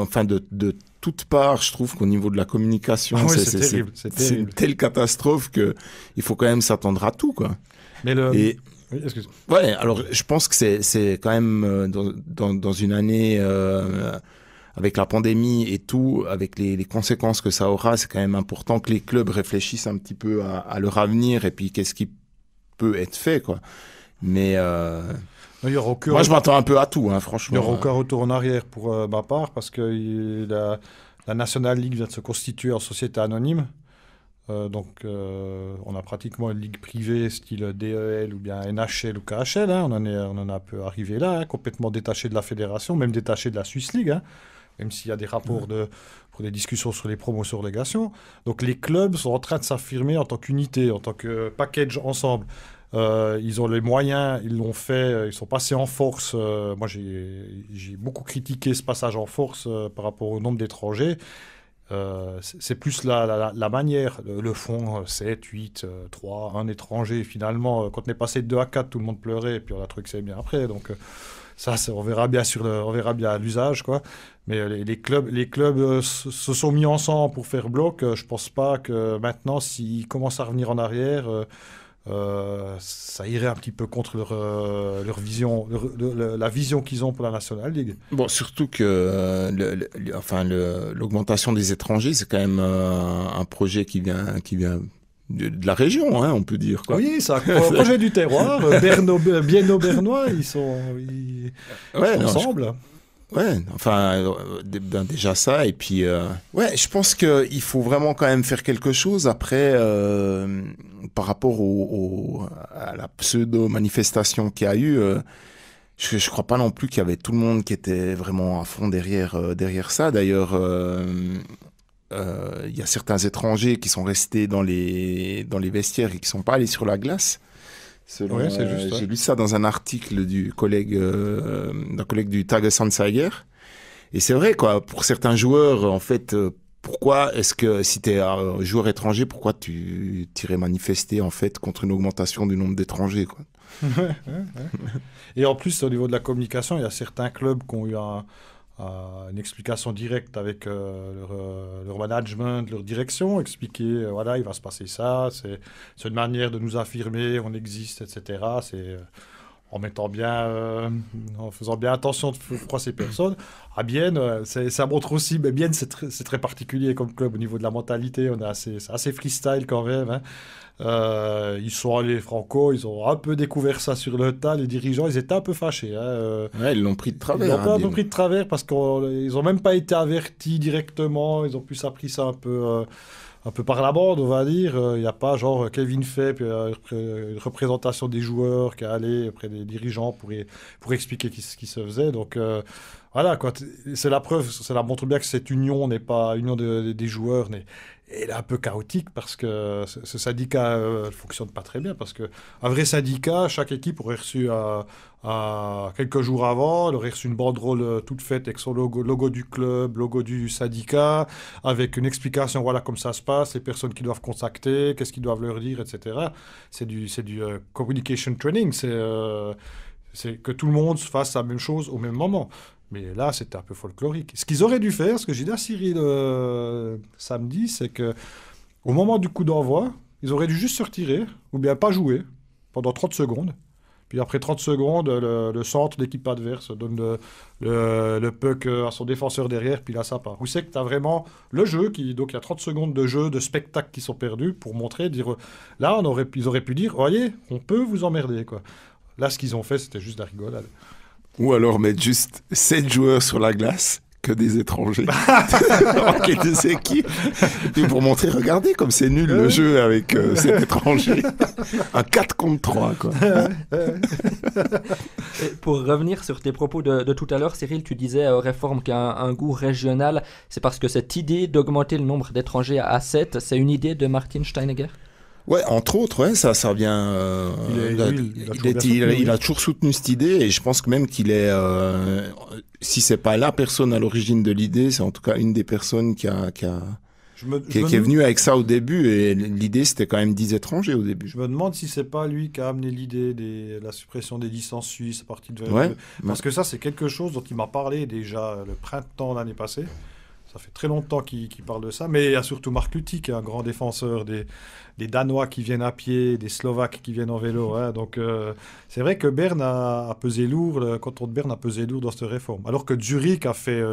enfin, de toutes parts, je trouve qu'au niveau de la communication, c'est une telle catastrophe que il faut quand même s'attendre à tout, quoi.
Mais
oui,
excuse.
Ouais, alors je pense que c'est quand même dans une année avec la pandémie et tout, avec les conséquences que ça aura, c'est quand même important que les clubs réfléchissent un petit peu à leur avenir et puis qu'est-ce qui peut être fait, quoi. Mais moi, je m'attends un peu à tout, hein, franchement.
Il n'y aura aucun retour en arrière pour ma part, parce que la National League vient de se constituer en société anonyme. Donc, on a pratiquement une ligue privée style DEL ou bien NHL ou KHL. Hein. On en est un peu arrivé là, hein, complètement détaché de la fédération, même détaché de la Swiss League, hein, même s'il y a des rapports pour des discussions sur les promotions-relégations. Donc, les clubs sont en train de s'affirmer en tant qu'unité, en tant que package ensemble. Ils ont les moyens, ils l'ont fait, ils sont passés en force. Moi, j'ai beaucoup critiqué ce passage en force par rapport au nombre d'étrangers. C'est plus la manière, le fond, 7, 8, 3, un étranger. Finalement, quand on est passé de 2 à 4, tout le monde pleurait, et puis on a trouvé que c'est bien après. Donc ça, on verra bien à l'usage, quoi. Mais les clubs se sont mis ensemble pour faire bloc. Je pense pas que maintenant, s'ils commencent à revenir en arrière, ça irait un petit peu contre leur vision, la vision qu'ils ont pour la National League.
Bon, surtout que l'augmentation des étrangers, c'est quand même un projet qui vient de la région, hein, on peut dire, quoi.
Oui, c'est un projet du terroir. Bienno-Bernois, ils sont ensemble.
Ouais, enfin, déjà ça, et puis, ouais, je pense qu'il faut vraiment quand même faire quelque chose après, par rapport à la pseudo-manifestation qu'il y a eu, je crois pas non plus qu'il y avait tout le monde qui était vraiment à fond derrière ça. D'ailleurs, il y a certains étrangers qui sont restés dans les vestiaires et qui sont pas allés sur la glace.
Ouais, c'est juste,
j'ai lu ça dans un article d'un collègue du Tagesanzeiger. Et c'est vrai, quoi, pour certains joueurs, en fait, pourquoi est-ce que, si tu es un joueur étranger, pourquoi tu irais manifester, en fait, contre une augmentation du nombre d'étrangers, quoi.
Ouais. Et en plus, au niveau de la communication, il y a certains clubs qui ont eu une explication directe avec leur management, leur direction, expliquer, voilà, il va se passer ça, c'est une manière de nous affirmer, on existe, etc. C'est en faisant bien attention de froisser personne. À Bienne, ça montre aussi, mais Bienne, c'est très particulier comme club au niveau de la mentalité, c'est assez freestyle quand même, hein. Ils sont allés franco, ils ont un peu découvert ça sur le tas, les dirigeants, ils étaient un peu fâchés, hein.
Ouais, ils l'ont pris de travers.
Ils l'ont un peu pris de travers parce qu'ils n'ont même pas été avertis directement, ils ont plus appris ça un peu par la bande, on va dire. Il n'y a pas genre Kevin Fay, puis une représentation des joueurs qui est allé auprès des dirigeants pour expliquer ce qui se faisait. Donc voilà, quoi, c'est la preuve, cela montre bien que cette union n'est pas union des joueurs, elle est un peu chaotique parce que ce syndicat ne fonctionne pas très bien. Parce qu'un vrai syndicat, chaque équipe aurait reçu quelques jours avant, elle aurait reçu une banderole toute faite avec son logo du club, logo du syndicat, avec une explication, voilà comme ça se passe, les personnes qui doivent contacter, qu'est-ce qu'ils doivent leur dire, etc. C'est du communication training, c'est que tout le monde fasse la même chose au même moment. Mais là, c'était un peu folklorique. Ce qu'ils auraient dû faire, ce que j'ai dit à Cyril samedi, c'est que au moment du coup d'envoi, ils auraient dû juste se retirer, ou bien pas jouer, pendant 30 secondes. Puis après 30 secondes, le centre d'équipe adverse donne le puck à son défenseur derrière, puis là, ça part. Où c'est que tu as vraiment le jeu, donc il y a 30 secondes de jeu, de spectacle qui sont perdus, pour montrer, dire, là, ils auraient pu dire, voyez, on peut vous emmerder, quoi. Là, ce qu'ils ont fait, c'était juste de la rigolade.
Ou alors mettre juste 7 joueurs sur la glace, que des étrangers. Avec les deux équipes. Et puis pour montrer, regardez comme c'est nul le jeu avec cet étranger. Un 4 contre 3, quoi.
Et pour revenir sur tes propos de tout à l'heure, Cyril, tu disais Réforme qui a un goût régional. C'est parce que cette idée d'augmenter le nombre d'étrangers à 7, c'est une idée de Martin Steinegger?
Ouais, entre autres, ouais, ça vient. Il a toujours soutenu cette idée et je pense que même qu'il est, si c'est pas la personne à l'origine de l'idée, c'est en tout cas une des personnes qui est venue avec ça au début et l'idée c'était quand même 10 étrangers au début.
Je me demande si c'est pas lui qui a amené l'idée de la suppression des licences suisses à partir de.
Ouais.
Parce que ça c'est quelque chose dont il m'a parlé déjà le printemps l'année passée. Ça fait très longtemps qu'il parle de ça, mais il y a surtout Marc Lutti qui est un grand défenseur des Danois qui viennent à pied, des Slovaques qui viennent en vélo. Hein. Donc c'est vrai que Berne a pesé lourd, le canton de Berne a pesé lourd dans cette réforme. Alors que Zurich a fait,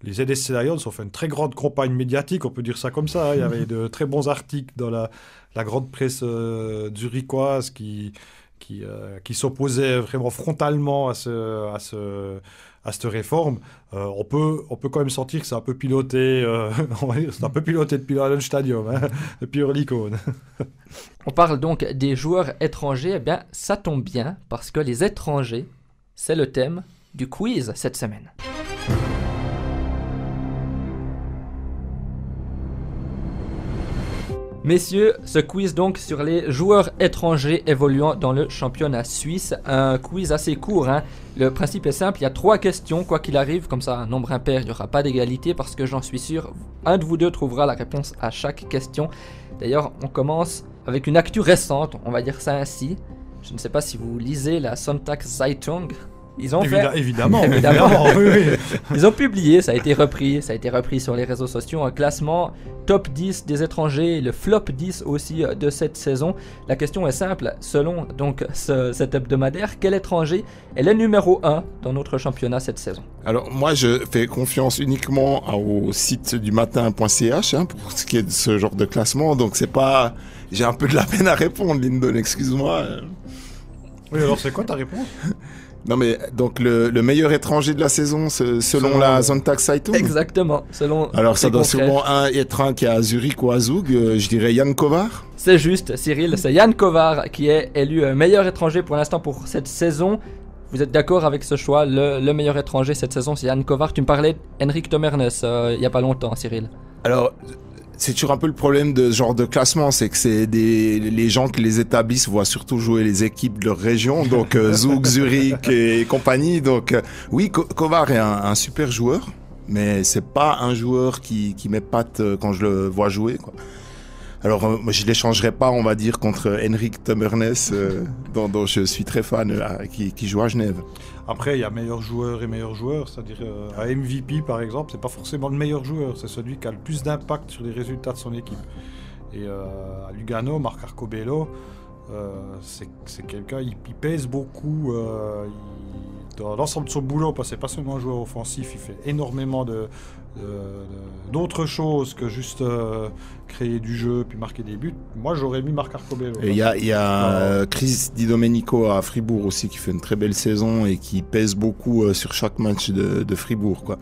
les ZSC Lions ont fait une très grande campagne médiatique, on peut dire ça comme ça. Hein. Il y avait de très bons articles dans la grande presse zurichoise qui s'opposait vraiment frontalement à cette réforme. On peut quand même sentir que c'est un peu piloté, on va dire, c'est un peu piloté depuis le Stadium, hein, depuis Oerlikon.
On parle donc des joueurs étrangers. Eh bien, ça tombe bien, parce que les étrangers, c'est le thème du quiz cette semaine. Messieurs, ce quiz donc sur les joueurs étrangers évoluant dans le championnat suisse. Un quiz assez court, hein. Le principe est simple, il y a 3 questions, quoi qu'il arrive, comme ça un nombre impair, il n'y aura pas d'égalité parce que j'en suis sûr, un de vous deux trouvera la réponse à chaque question. D'ailleurs, on commence avec une actu récente, on va dire ça ainsi. Je ne sais pas si vous lisez la Sonntagszeitung. Ils ont
Évidemment.
Oui, oui. Ils ont publié, ça a été repris sur les réseaux sociaux, un classement top 10 des étrangers, le flop 10 aussi de cette saison. La question est simple, selon donc cet hebdomadaire, quel étranger est le numéro 1 dans notre championnat cette saison?
Alors moi je fais confiance uniquement au site du matin.ch pour ce qui est de ce genre de classement, donc c'est pas... J'ai un peu de la peine à répondre, Lyndon, excuse-moi.
Oui, alors c'est quoi ta réponse?
Non mais donc le meilleur étranger de la saison selon la Sonntagszeitung.
Exactement, selon.
Alors ça doit sûrement être un qui est à Zurich ou à Zug, je dirais Jan Kovar.
C'est juste, Cyril, c'est Jan Kovar qui est élu meilleur étranger pour l'instant pour cette saison. Vous êtes d'accord avec ce choix? Le meilleur étranger cette saison, c'est Jan Kovar. Tu me parlais d'Henrik Tomernes il n'y a pas longtemps, Cyril.
Alors, c'est toujours un peu le problème de ce genre de classement, c'est que les gens qui les établissent voient surtout jouer les équipes de leur région, donc Zug, Zurich et compagnie. Donc oui, Kovar est un super joueur, mais c'est pas un joueur qui m'épate quand je le vois jouer, quoi. Alors je l'échangerai pas, on va dire, contre Henrik Tomernes, dont je suis très fan, qui joue à Genève.
Après, il y a meilleurs joueurs et meilleurs joueurs, c'est-à-dire à MVP par exemple, c'est pas forcément le meilleur joueur, c'est celui qui a le plus d'impact sur les résultats de son équipe. Et à Lugano, Marc Arcobello, c'est quelqu'un, il pèse beaucoup, dans l'ensemble de son boulot, parce que c'est pas seulement un joueur offensif, il fait énormément d'autres choses que juste créer du jeu puis marquer des buts. Moi j'aurais mis Marc Arcobello.
Et il y a Chris Di Domenico à Fribourg aussi qui fait une très belle saison et qui pèse beaucoup sur chaque match de Fribourg, quoi.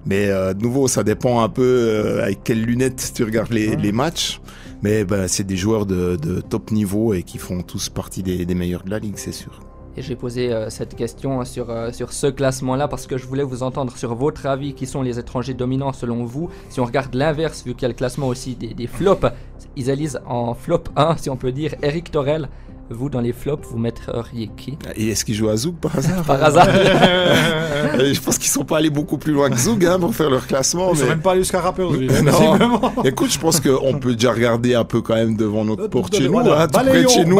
Mais de nouveau ça dépend un peu avec quelles lunettes tu regardes les matchs. Mais c'est des joueurs de top niveau et qui font tous partie des meilleurs de la ligue, c'est sûr.
Et j'ai posé cette question sur ce classement-là parce que je voulais vous entendre sur votre avis, qui sont les étrangers dominants selon vous. Si on regarde l'inverse, vu qu'il y a le classement aussi des flops, ils élisent en flop 1, si on peut dire, Eric Torel. Vous, dans les flops, vous mettriez qui?
Et est-ce qu'ils jouent à Zug par hasard?
Par hasard.
Je pense qu'ils sont pas allés beaucoup plus loin que Zug pour faire leur classement.
Ils sont même pas allés jusqu'à Rapperswil.
Non. Écoute, je pense qu'on peut déjà regarder un peu quand même devant notre porte chez nous,
voilà.
tout près de chez nous.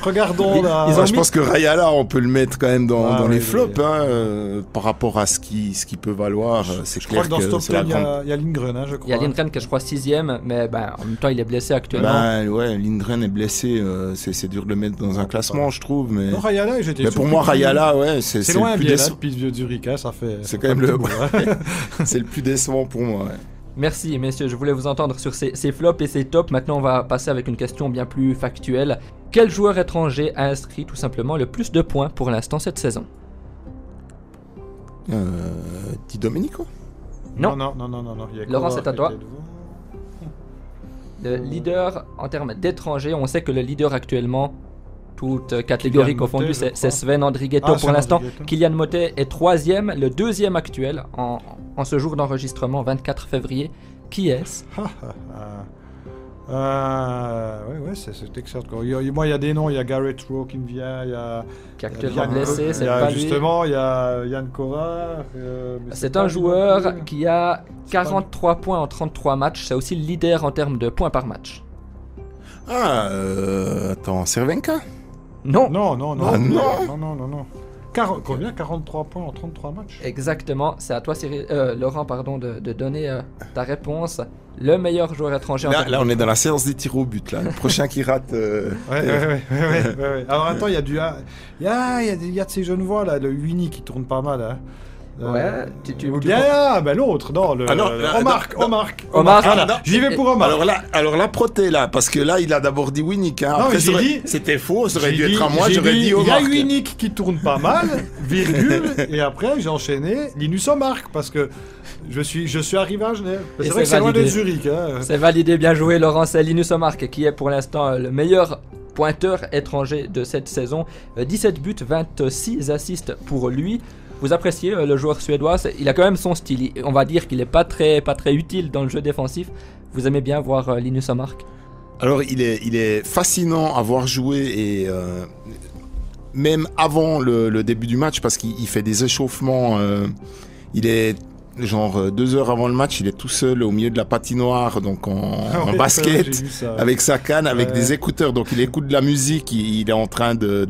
Regardons là.
Je pense que Rayala, on peut le mettre quand même dans les flops, par rapport à ce qui peut valoir. C'est clair que dans ce top 10,
il y a Lindgren, je crois.
Il y a Lindgren qui est, je crois, 6ème, mais en même temps, il est blessé actuellement.
Ouais, Lindgren est blessé, c'est dur de le mettre dans un classement, je trouve. Mais,
non, Rayala,
mais pour moi, Rayala, c'est
loin
le plus
bien,
décevant.
Puis de Zurich, ça fait.
C'est quand même c'est le plus décevant pour moi. Ouais.
Merci, messieurs. Je voulais vous entendre sur ces flops et ces tops. Maintenant, on va passer avec une question bien plus factuelle. Quel joueur étranger a inscrit tout simplement le plus de points pour l'instant cette saison?
Di Domenico.
Non.
Non. Il y a
Laurent,
Kovar
c'est à
qui
toi.
était devant.
Le leader en termes d'étrangers, on sait que le leader actuellement, toute catégorie
Kylian
confondue,
Motet, je
c'est
crois.
Sven Andrighetto pour
Sven
l'instant.
Andrighetto.
Kylian Motet est 3e, le 2e actuel en ce jour d'enregistrement, 24 février. Qui est-ce?
Ouais, c'est excellent. Moi, il y a des noms, il y a Gareth Rowe qui me vient, il y a...
Qui est
il y a
actuellement
Yann-
blessé,
il
c'est
y a
pas lui.
justement, il y a Yann Kovar. mais
C'est
pas
un
lui non
joueur
plus.
qui a
C'est pas
43 points en 33 matchs. C'est aussi le leader en termes de points par match.
Attends, Cervenka?
Non,
Non.
Ah,
non. Combien 43 points en 33 matchs?
exactement. C'est à toi, Laurent, pardon, de donner ta réponse. Le meilleur joueur étranger en termes
Là, on est dans la séance des tirs au but. Là. Le prochain qui rate.
Ouais. Alors attends, il y a de ces jeunes voix là, le Winnie qui tourne pas mal. Hein.
Ouais, tu
Ou bien l'autre, non,
Ah non,
Omar.
Omar.
Ah, j'y vais pour Omar.
Alors là, Proté, là, parce que là, il a d'abord dit Winnick. Hein.
Non,
Après,
mais j'ai dit-
c'était faux, ça aurait
J'ai
dû
dit-
être à moi,
j'ai
j'aurais dit
il y a
Omar.
Winnick qui tourne pas mal, virgule, et après j'ai enchaîné Linus Omar parce que je suis arrivé à Genève.
Et
C'est vrai que c'est loin de
validé.
Zurich. Hein.
C'est validé, bien joué Laurent. C'est Linus Omark qui est pour l'instant le meilleur pointeur étranger de cette saison. 17 buts, 26 assists pour lui. Vous appréciez le joueur suédois? Il a quand même son style. On va dire qu'il n'est pas très utile dans le jeu défensif. Vous aimez bien voir Linus Omark?
Alors, il est fascinant à voir jouer et même avant le début du match parce qu'il fait des échauffements. Il est genre 2 heures avant le match, il est tout seul au milieu de la patinoire, donc en basket,
J'ai vu ça.
avec sa canne, avec
Ouais.
des écouteurs. Donc il écoute de la musique, il est en train de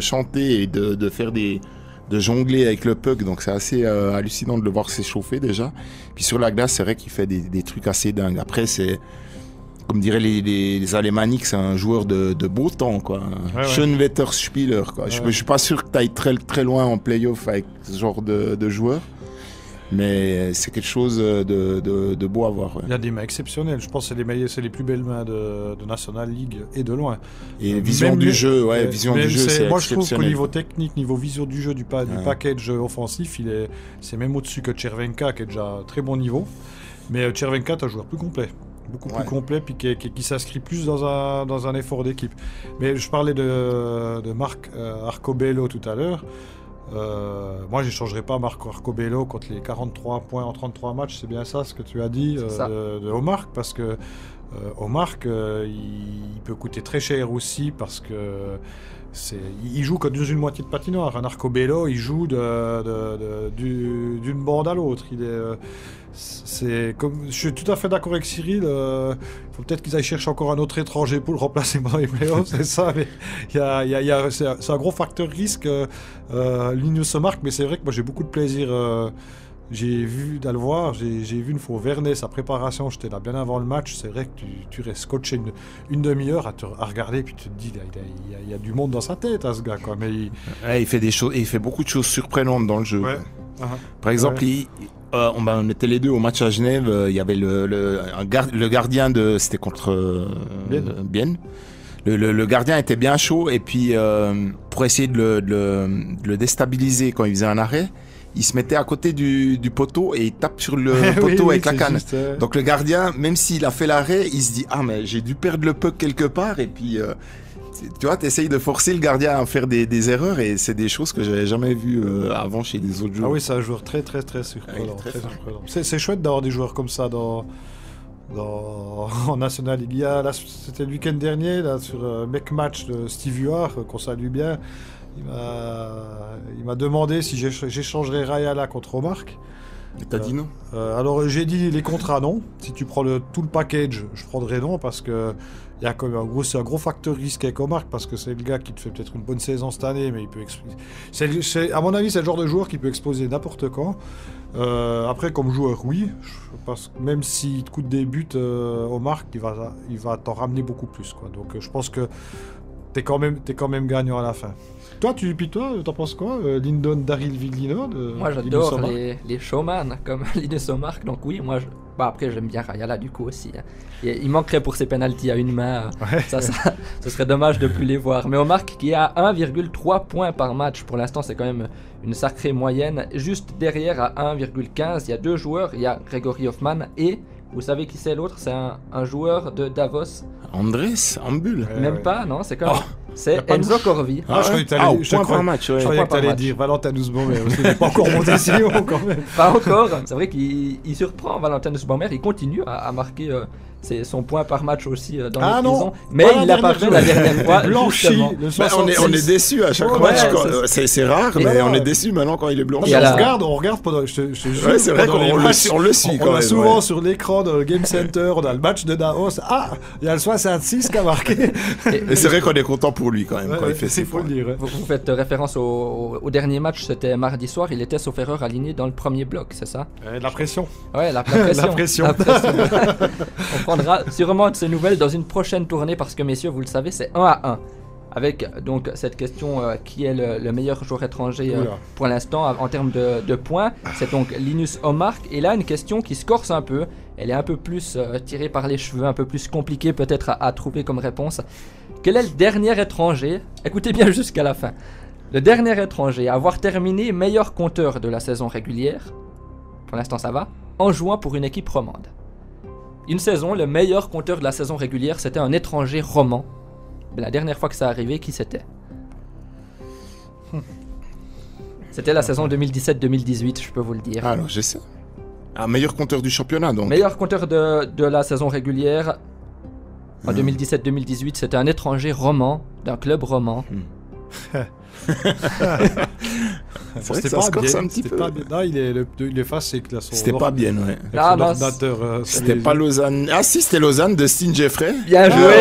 chanter et de faire de jongler avec le puck. Donc c'est assez hallucinant de le voir s'échauffer déjà. Puis sur la glace, c'est vrai qu'il fait des trucs assez dingues. Après, c'est comme diraient les Alémaniques, c'est un joueur de beau temps, quoi.
Ouais.
Schönwetterspieler, quoi.
Ouais.
Je suis pas sûr que tu ailles très loin en play-off avec ce genre de joueur. Mais c'est quelque chose de beau à voir. Ouais.
Il y a des mains exceptionnelles. Je pense que c'est les plus belles mains de National League et de loin.
Et vision
Même
du
les-
jeu, vision
mais
du jeu, c'est
moi je trouve qu'au
exceptionnel.
niveau technique, niveau vision du jeu, du package offensif, c'est même au-dessus que Chervenka qui est déjà à très bon niveau. Mais Chervenka est un joueur plus complet. Beaucoup plus
Ouais.
complet, puis qui s'inscrit plus dans un effort d'équipe. Mais je parlais de Marc Arcobello tout à l'heure. Moi, je n'échangerai pas Marco Arcobello contre les 43 points en 33 matchs. C'est bien ça ce que tu as dit
C'est ça.
de Omar, parce que Omar, il peut coûter très cher aussi parce que il joue que dans une moitié de patinoire. Un Arcobello, il joue d'une bande à l'autre. C'est comme, je suis tout à fait d'accord avec Cyril. Il faut peut-être qu'ils aillent chercher encore un autre étranger pour le remplacer pendant les playoffs, c'est ça. Mais c'est un gros facteur risque, Linus Omark. Mais c'est vrai que moi j'ai beaucoup de plaisir. J'ai vu d'aller le voir. J'ai vu une fois au Vernet sa préparation. J'étais là bien avant le match. C'est vrai que tu restes scotché une demi-heure à regarder, puis tu te dis il y a du monde dans sa tête à ce gars, quoi. Mais
Ouais, il fait des choses, et il fait beaucoup de choses surprenantes dans le jeu.
ouais.
quoi. Par exemple,
Ouais.
on était les deux au match à Genève. Il y avait le gardien c'était contre Bienne. Le gardien était bien chaud et puis pour essayer de le déstabiliser quand il faisait un arrêt, il se mettait à côté du poteau et il tape sur le poteau avec la
c'est
canne.
juste,
Donc le gardien, même s'il a fait l'arrêt, il se dit ah mais j'ai dû perdre le puck quelque part et puis tu vois, t'essayes de forcer le gardien à faire des erreurs et c'est des choses que j'avais jamais vues avant chez les autres joueurs.
Ah oui, c'est un joueur très surprenant.
Ouais, il est très
très
fort.
surprenant. C'est chouette d'avoir des joueurs comme ça en National League. C'était le week-end dernier là, sur Mec Match de Steve Huard, qu'on salue bien. Il m'a demandé si j'échangerais Rayala contre Omark.
Et t'as dit non.
Alors j'ai dit les contrats non. Si tu prends tout le package, je prendrais non parce que il y a quand même c'est un gros facteur risque avec Omark parce que c'est le gars qui te fait peut-être une bonne saison cette année, mais il peut à mon avis c'est le genre de joueur qui peut exploser n'importe quand. Après comme joueur oui, parce que même s'il te coûte des buts, Omark il va t'en ramener beaucoup plus, quoi. Donc je pense que t'es quand même gagnant à la fin. Toi, t'en penses quoi, Lyndon Daryl Villino
Moi, j'adore les showman comme Linus Omark. Donc oui, moi, Bah après j'aime bien Rayala du coup aussi. Hein. Il manquerait pour ses pénaltys à une main. Ce serait dommage de plus les voir. Mais Omar qui est à 1,3 points par match. Pour l'instant c'est quand même une sacrée moyenne. Juste derrière à 1,15, il y a 2 joueurs. Il y a Gregory Hoffman et vous savez qui c'est l'autre? C'est un joueur de Davos.
Andrés Ambul.
Même pas, non, c'est quand même... C'est Enzo Corvi.
Je croyais que
t'allais dire Valentin Nussbaumer, parce qu'il n'est pas encore monté si haut quand même.
Pas encore, c'est vrai qu'il surprend Valentin Nussbaumer, il continue à marquer son point par match aussi dans la saison. Mais il l'a pas fait la dernière fois.
Blanchi.
On est déçus à chaque match. C'est rare, mais on est déçus maintenant quand il est blanchi.
On regarde pendant. Je te jure,
c'est vrai qu'on le suit quand même.
On a souvent sur l'écran de Game Center, on a le match de Davos. Ah, il y a le 66 qui a marqué.
Et c'est vrai qu'on est content pour lui quand même quand il fait ses
points.
Vous faites référence au dernier match, c'était mardi soir, il était sauf erreur aligné dans le premier bloc, c'est ça?
La pression.
Ouais, la pression. On prendra sûrement de ces nouvelles dans une prochaine tournée parce que messieurs, vous le savez, c'est 1-1. Avec donc cette question qui est le meilleur joueur étranger pour l'instant en termes de points, c'est donc Linus Omark. Et là, une question qui se corse un peu, elle est un peu plus tirée par les cheveux, un peu plus compliquée peut-être à trouver comme réponse. Quel est le dernier étranger, écoutez bien jusqu'à la fin, le dernier étranger à avoir terminé meilleur compteur de la saison régulière, pour l'instant ça va, en jouant pour une équipe romande. Une saison, le meilleur compteur de la saison régulière, c'était un étranger roman. La dernière fois que ça arrivait, qui c'était? C'était la saison 2017-2018, je peux vous le dire.
Alors, je sais. Un meilleur compteur du championnat, donc.
Meilleur compteur de la saison régulière. En 2017-2018, c'était un étranger roman, d'un club roman.
C'est vrai que ça se corse un petit peu.
Non, il est facile.
C'était pas bien, ouais.
C'était
pas Lausanne. Ah si, c'était Lausanne de Stine Jeffrey.
Bien joué,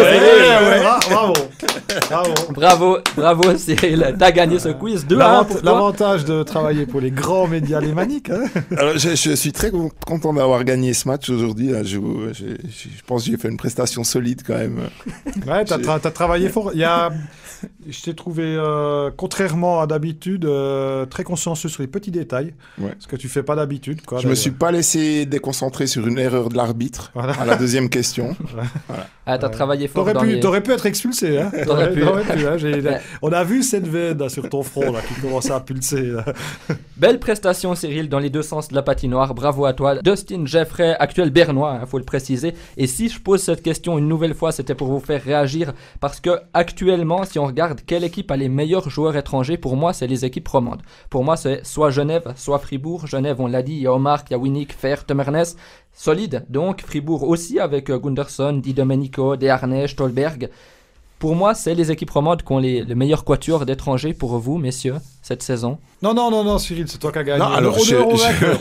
Bravo Cyril, t'as gagné ce quiz 2-1 pour toi.
L'avantage de travailler pour les grands médias lémaniques.
Alors, je suis très content d'avoir gagné ce match aujourd'hui. Je pense que j'ai fait une prestation solide quand même.
Ouais, t'as travaillé fort. Je t'ai trouvé, contrairement à d'habitude, très consciencieux sur les petits détails, ce que tu fais pas d'habitude.
Je me suis pas
laissé
déconcentrer sur une erreur de l'arbitre à la deuxième question.
Ah, t'as travaillé fort.
T'aurais pu être expulsé. Hein.
T'aurais pu.
On a vu cette veine sur ton front là, qui commençait à pulser.
Belle prestation Cyril dans les deux sens de la patinoire. Bravo à toi. Dustin Jeffrey, actuel Bernois, faut le préciser. Et si je pose cette question une nouvelle fois, c'était pour vous faire réagir parce que actuellement, si on regarde quelle équipe a les meilleurs joueurs étrangers, pour moi c'est les équipes romandes. Pour moi c'est soit Genève, soit Fribourg. Genève on l'a dit, il y a Omar, il y a Winnick, Fer, Temernes, solide. Donc Fribourg aussi avec Gunderson, Di Domenico, Desharnais, Stolberg. Pour moi c'est les équipes romandes qui ont les meilleurs quatuors d'étrangers pour vous messieurs cette saison.
Non Cyril, c'est toi qui as gagné.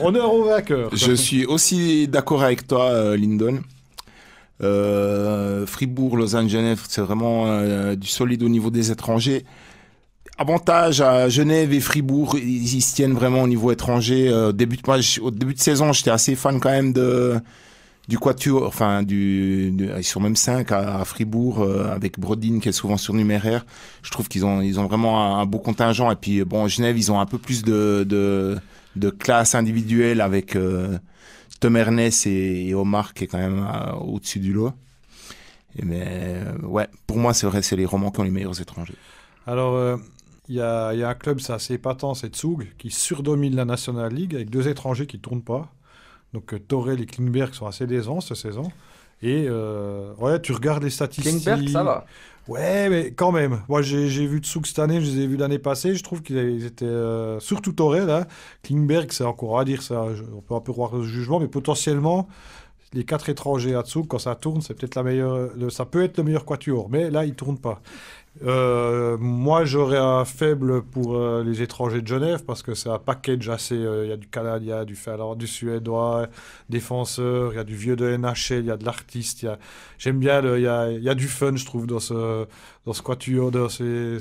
Honneur au vainqueur.
Je suis aussi d'accord avec toi Lyndon. Fribourg, Lausanne, Genève, c'est vraiment du solide au niveau des étrangers. Avantage à Genève et Fribourg, ils se tiennent vraiment au niveau étranger. Au début de saison, j'étais assez fan quand même du quatuor, enfin ils sont même 5 à Fribourg avec Brodin qui est souvent surnuméraire. Je trouve qu'ils ont vraiment un beau contingent. Et puis bon, Genève, ils ont un peu plus de classe individuelle avec Temernes et Omar qui est quand même au-dessus du lot. Mais pour moi c'est vrai, c'est les Romans qui ont les meilleurs étrangers.
Alors il y a un club, c'est assez épatant, c'est Zug, qui surdomine la National League avec 2 étrangers qui ne tournent pas. Donc Torel et Klingberg sont assez décevants cette saison. Et tu regardes les statistiques.
Klingberg, ça va.
Ouais, mais quand même. Moi, j'ai vu Zug cette année, je les ai vus l'année passée. Je trouve qu'ils étaient... surtout Torel, hein. Klingberg, c'est encore à dire, ça, on peut un peu voir le jugement, mais potentiellement, les 4 étrangers à Zug, quand ça tourne, c'est peut-être ça peut être le meilleur quatuor. Mais là, ils ne tournent pas. Moi, j'aurais un faible pour les étrangers de Genève parce que c'est un package assez. Il y a du Canadien, du Finlandais, du Suédois, défenseur, il y a du vieux de NHL, il y a de l'artiste. J'aime bien, il y a du fun, je trouve, dans ce quatuor, dans ces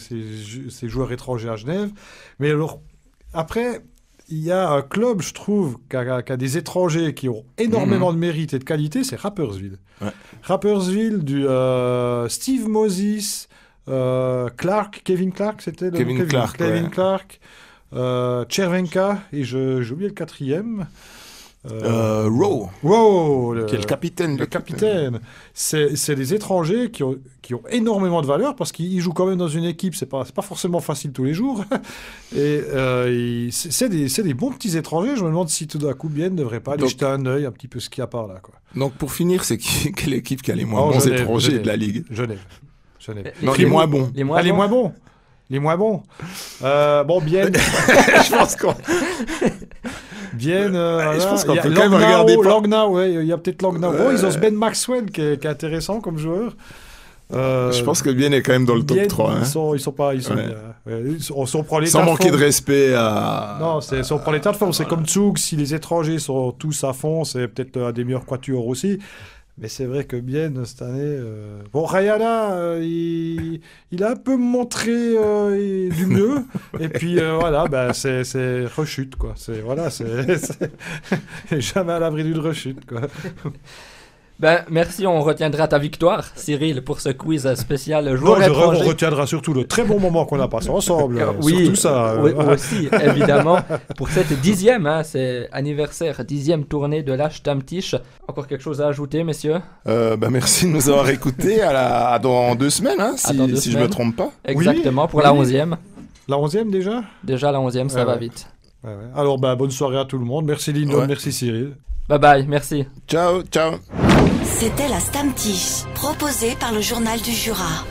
joueurs étrangers à Genève. Mais alors, après, il y a un club, je trouve, qui a des étrangers qui ont énormément de mérite et de qualité, c'est Rapperswil. Ouais. Rapperswil, du Steve Moses. Kevin Clark, c'était le
Kevin Clark,
Chervenka, et j'ai oublié le 4e.
Rowe,
Wow,
qui est le capitaine.
le capitaine. C'est des étrangers qui ont énormément de valeur parce qu'ils jouent quand même dans une équipe. C'est pas forcément facile tous les jours. Et c'est des bons petits étrangers. Je me demande si tout d'un coup Bienne ne devrait pas aller jeter un œil un petit peu ce qu'il y a par là, quoi.
Donc pour finir, c'est quelle équipe qui a les moins bons
Genève,
étrangers de la Ligue?
Genève.
Non, les moins bons.
Les moins
Les
bons.
moins bons. Les moins bons. Bon, Bienne.
Je pense qu'on...
Bienne.
je pense qu'on
il y a
peut quand même
Langnau,
regarder pas.
Langnau, ouais, il y a peut-être Langnau. Oh, ils ont Ben Maxwell qui est intéressant comme joueur.
Je pense que Bienne est quand même dans le top
Bienne,
3. Hein.
Ils sont pas. Ils sont
Ouais.
bien. Ouais, si on prend les
Sans
tas de
manquer de
forme-
respect à...
Non, si on prend les tas de forme, c'est comme Zug. Si les étrangers sont tous à fond, c'est peut-être un des meilleurs quatuors aussi. Mais c'est vrai que Bienne, cette année... Bon, Rayala, il a un peu montré du mieux. Et puis, voilà, bah, c'est rechute, quoi. C'est jamais à l'abri d'une rechute, quoi.
Ben, merci, on retiendra ta victoire, Cyril, pour ce quiz spécial
Non,
joueur
on
étranger.
retiendra surtout le très bon moment qu'on a passé ensemble.
Oui,
Surtout ça.
oui, aussi, évidemment. Pour cette 10e, hein, c'est anniversaire, 10e tournée de l'Stammtisch. Encore quelque chose à ajouter, messieurs?
merci de nous avoir écoutés dans 2 semaines, hein,
dans 2
si je
semaines.
me trompe pas.
Exactement, pour
oui.
la 11e.
La 11e déjà?
Déjà la 11e, ça
Ouais,
va
ouais.
vite.
Ouais, ouais. Alors, bonne soirée à tout le monde. Merci Lindon,
Ouais.
merci Cyril.
Bye bye, merci.
Ciao, ciao.
C'était la Stammtisch, proposée par le Journal du Jura.